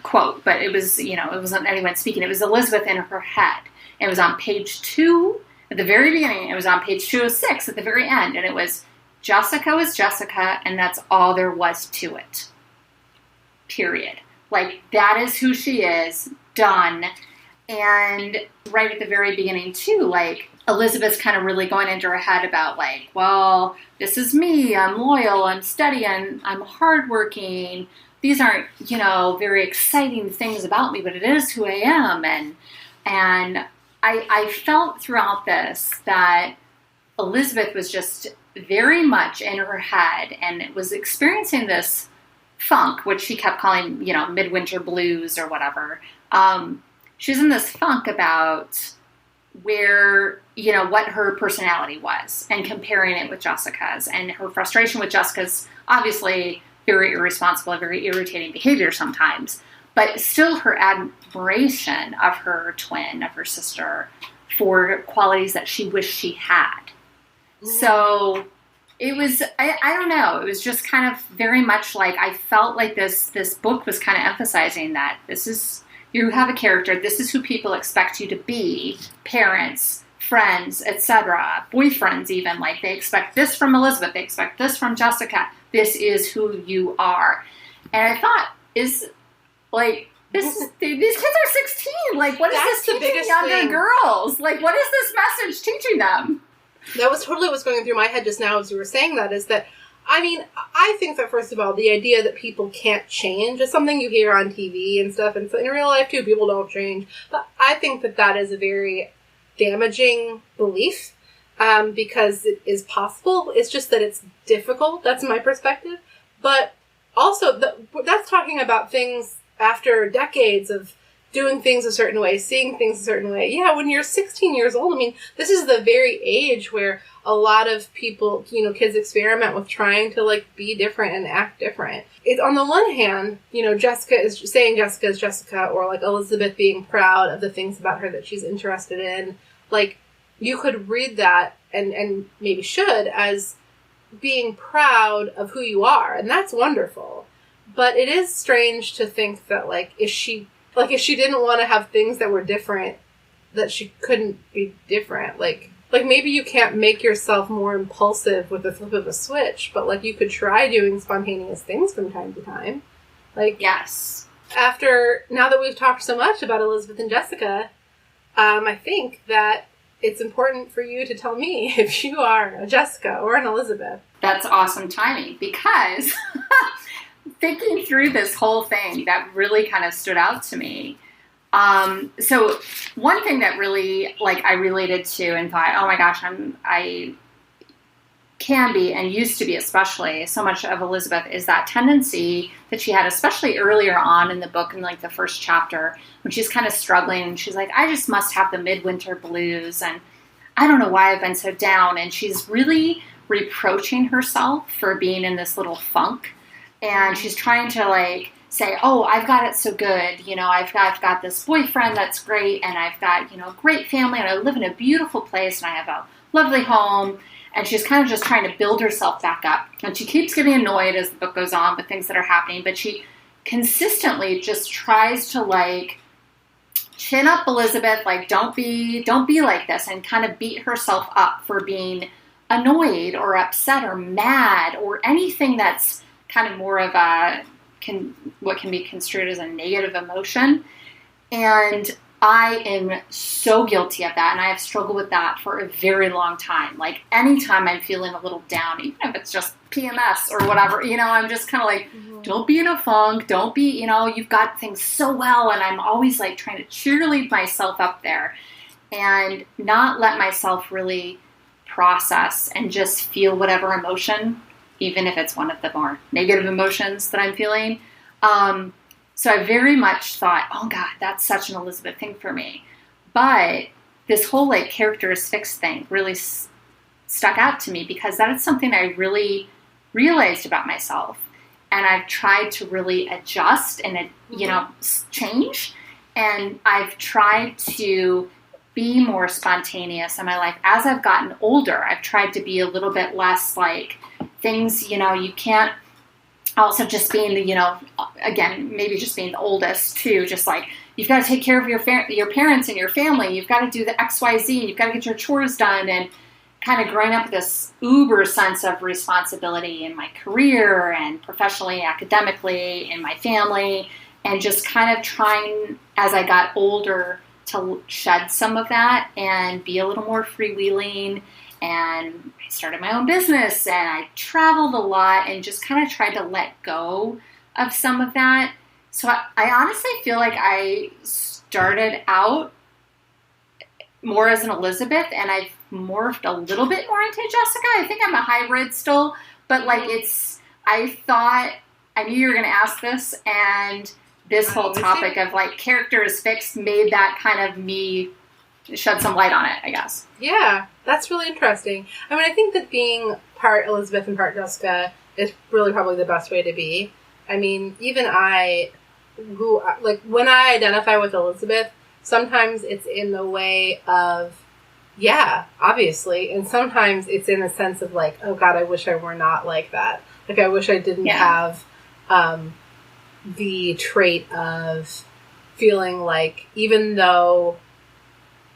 quote, but it was, it wasn't anyone speaking. It was Elizabeth in her head. It was on page 2 at the very beginning. It was on page 206 at the very end. And it was, Jessica was Jessica, and that's all there was to it. period. Like, that is who she is, done. And right at the very beginning, too, like, Elizabeth's kind of really going into her head about, like, well, this is me, I'm loyal, I'm steady, I'm hardworking. These aren't, very exciting things about me, but it is who I am. And I felt throughout this that Elizabeth was just very much in her head and was experiencing this funk, which she kept calling, midwinter blues or whatever. She was in this funk about where, what her personality was and comparing it with Jessica's, and her frustration with Jessica's obviously very irresponsible, very irritating behavior sometimes, but still her admiration of her twin, of her sister, for qualities that she wished she had. So it was, I don't know, it was just kind of very much like, I felt like this book was kind of emphasizing that this is, you have a character, this is who people expect you to be, parents, friends, etc., boyfriends even, like they expect this from Elizabeth, they expect this from Jessica, this is who you are. And I thought, these kids are 16, like what is That's this teaching younger girls? Like what is this message teaching them? That was totally what's going through my head just now as you were saying that, is that, I think that, first of all, the idea that people can't change is something you hear on TV and stuff, and so in real life, too, people don't change. But I think that is a very damaging belief, because it is possible. It's just that it's difficult. That's my perspective. But also, that's talking about things after decades of doing things a certain way, seeing things a certain way. Yeah, when you're 16 years old, this is the very age where a lot of people, kids experiment with trying to, be different and act different. It's, on the one hand, Jessica is saying Jessica is Jessica, or, Elizabeth being proud of the things about her that she's interested in. You could read that, and maybe should, as being proud of who you are, and that's wonderful. But it is strange to think that, if she didn't want to have things that were different, that she couldn't be different. Like maybe you can't make yourself more impulsive with the flip of a switch, but, you could try doing spontaneous things from time to time. Yes. Now that we've talked so much about Elizabeth and Jessica, I think that it's important for you to tell me if you are a Jessica or an Elizabeth. That's awesome timing, because thinking through this whole thing, that really kind of stood out to me. So one thing that really, I related to and thought, oh my gosh, I can be, and used to be especially, so much of Elizabeth is that tendency that she had, especially earlier on in the book, in the first chapter, when she's kind of struggling, and she's like, I just must have the midwinter blues, and I don't know why I've been so down, and she's really reproaching herself for being in this little funk, and she's trying to, say, oh, I've got it so good, I've got this boyfriend that's great, and I've got, a great family, and I live in a beautiful place, and I have a lovely home. And she's kind of just trying to build herself back up. And she keeps getting annoyed as the book goes on with things that are happening. But she consistently just tries to, chin up Elizabeth, don't be like this. And kind of beat herself up for being annoyed or upset or mad or anything that's kind of more of what can be construed as a negative emotion. And I am so guilty of that, and I have struggled with that for a very long time. Anytime I'm feeling a little down, even if it's just PMS or whatever, I'm just kind of don't be in a funk, don't be, you've got things so well, and I'm always, trying to cheerlead myself up there and not let myself really process and just feel whatever emotion, even if it's one of the more negative emotions that I'm feeling. So I very much thought, oh God, that's such an Elizabeth thing for me. But this whole character is fixed thing really stuck out to me, because that is something I really realized about myself. And I've tried to really adjust and, change. And I've tried to be more spontaneous in my life. As I've gotten older, I've tried to be a little bit less things, you can't. Also just being again, maybe just being the oldest too, just you've got to take care of your parents and your family. You've got to do the XYZ, and you've got to get your chores done. And, kind of growing up with this uber sense of responsibility in my career and professionally, academically, in my family, and just kind of trying, as I got older, to shed some of that and be a little more freewheeling. And I started my own business and I traveled a lot and just kind of tried to let go of some of that. So I honestly feel like I started out more as an Elizabeth and I've morphed a little bit more into Jessica. I think I'm a hybrid still, but like I knew you were going to ask this, and this whole topic of like character is fixed made that kind of me shed some light on it, I guess. Yeah, that's really interesting. I mean, I think that being part Elizabeth and part Jessica is really probably the best way to be. I mean, even when I identify with Elizabeth, sometimes it's in the way of, yeah, obviously, and sometimes it's in a sense of like, oh God, I wish I were not like that. Like, I wish I didn't have the trait of feeling like, even though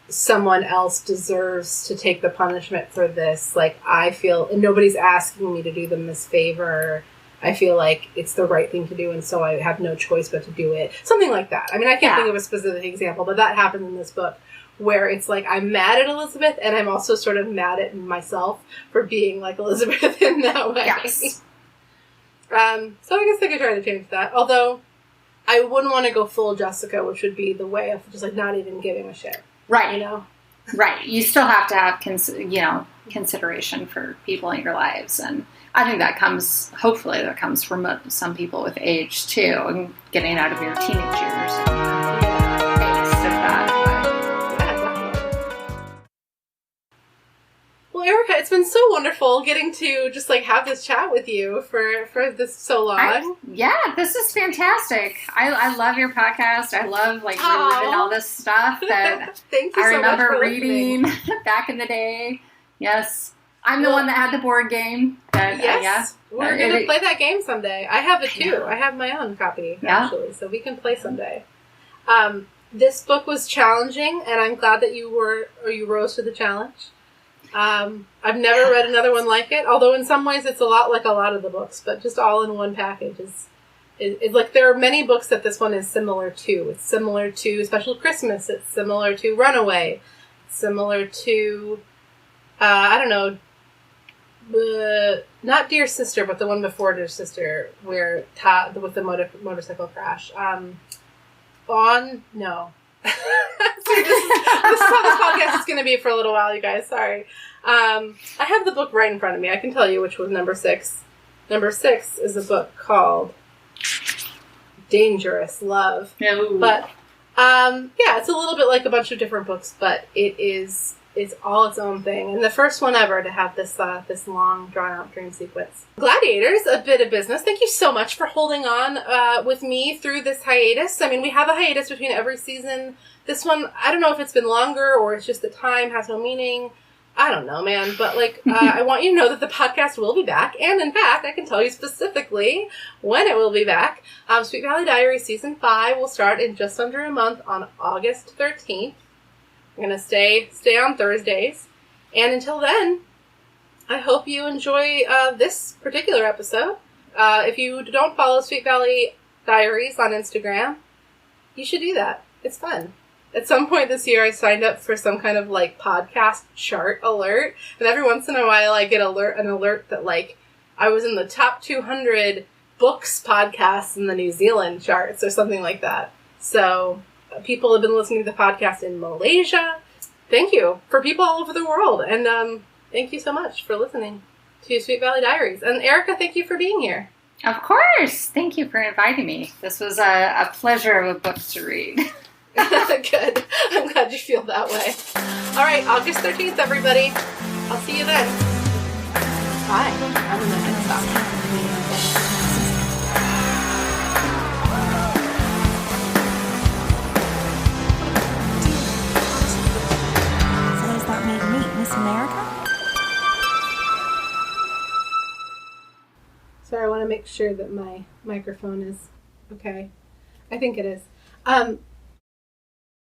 someone else deserves to take the punishment for this, like, I feel, and nobody's asking me to do them this favor, I feel like it's the right thing to do, and so I have no choice but to do it. Something like that. I mean, I can't think of a specific example, but that happened in this book, where it's like, I'm mad at Elizabeth, and I'm also sort of mad at myself for being like Elizabeth in that way. Yes. So I guess I could try to change that. Although, I wouldn't want to go full Jessica, which would be the way of just like not even giving a shit. Right. You know? Right. You still have to have consideration for people in your lives, and I think that comes from some people with age too, and getting out of your teenage years. Well, Erika, it's been so wonderful getting to just like have this chat with you for this so long. This is fantastic. I love your podcast. I love like reliving all this stuff that Thank you I so remember much for reading back in the day. Yes. I'm the one that had the board game. Yes. We're going to play that game someday. I have it too. I have my own copy, actually, so we can play someday. This book was challenging, and I'm glad that you rose to the challenge. I've never read another one like it, although in some ways it's a lot like a lot of the books, but just all in one package is like, there are many books that this one is similar to. It's similar to Special Christmas. It's similar to Runaway. It's similar to, not Dear Sister, but the one before Dear Sister, where with the motorcycle crash. No. See, this is how this podcast is going to be for a little while, you guys. Sorry. I have the book right in front of me. I can tell you which was number 6. Number 6 is a book called Dangerous Love. No. But, it's a little bit like a bunch of different books, but it's all its own thing. And the first one ever to have this long, drawn-out dream sequence. Gladiators, a bit of business. Thank you so much for holding on with me through this hiatus. I mean, we have a hiatus between every season. This one, I don't know if it's been longer or it's just that time has no meaning. I don't know, man. But, I want you to know that the podcast will be back. And, in fact, I can tell you specifically when it will be back. Sweet Valley Diaries Season 5 will start in just under a month on August 13th. I'm going to stay on Thursdays. And until then, I hope you enjoy this particular episode. If you don't follow Sweet Valley Diaries on Instagram, you should do that. It's fun. At some point this year, I signed up for some kind of, podcast chart alert. And every once in a while, I get an alert that, I was in the top 200 books podcasts in the New Zealand charts or something like that. So people have been listening to the podcast in Malaysia. Thank you for people all over the world. And thank you so much for listening to Sweet Valley Diaries. And Erika, thank you for being here. Of course. Thank you for inviting me. This was a pleasure of a book to read. Good. I'm glad you feel that way. All right, August 13th, everybody. I'll see you then. Bye. I'm going to stop. America? Sorry, I want to make sure that my microphone is okay. I think it is.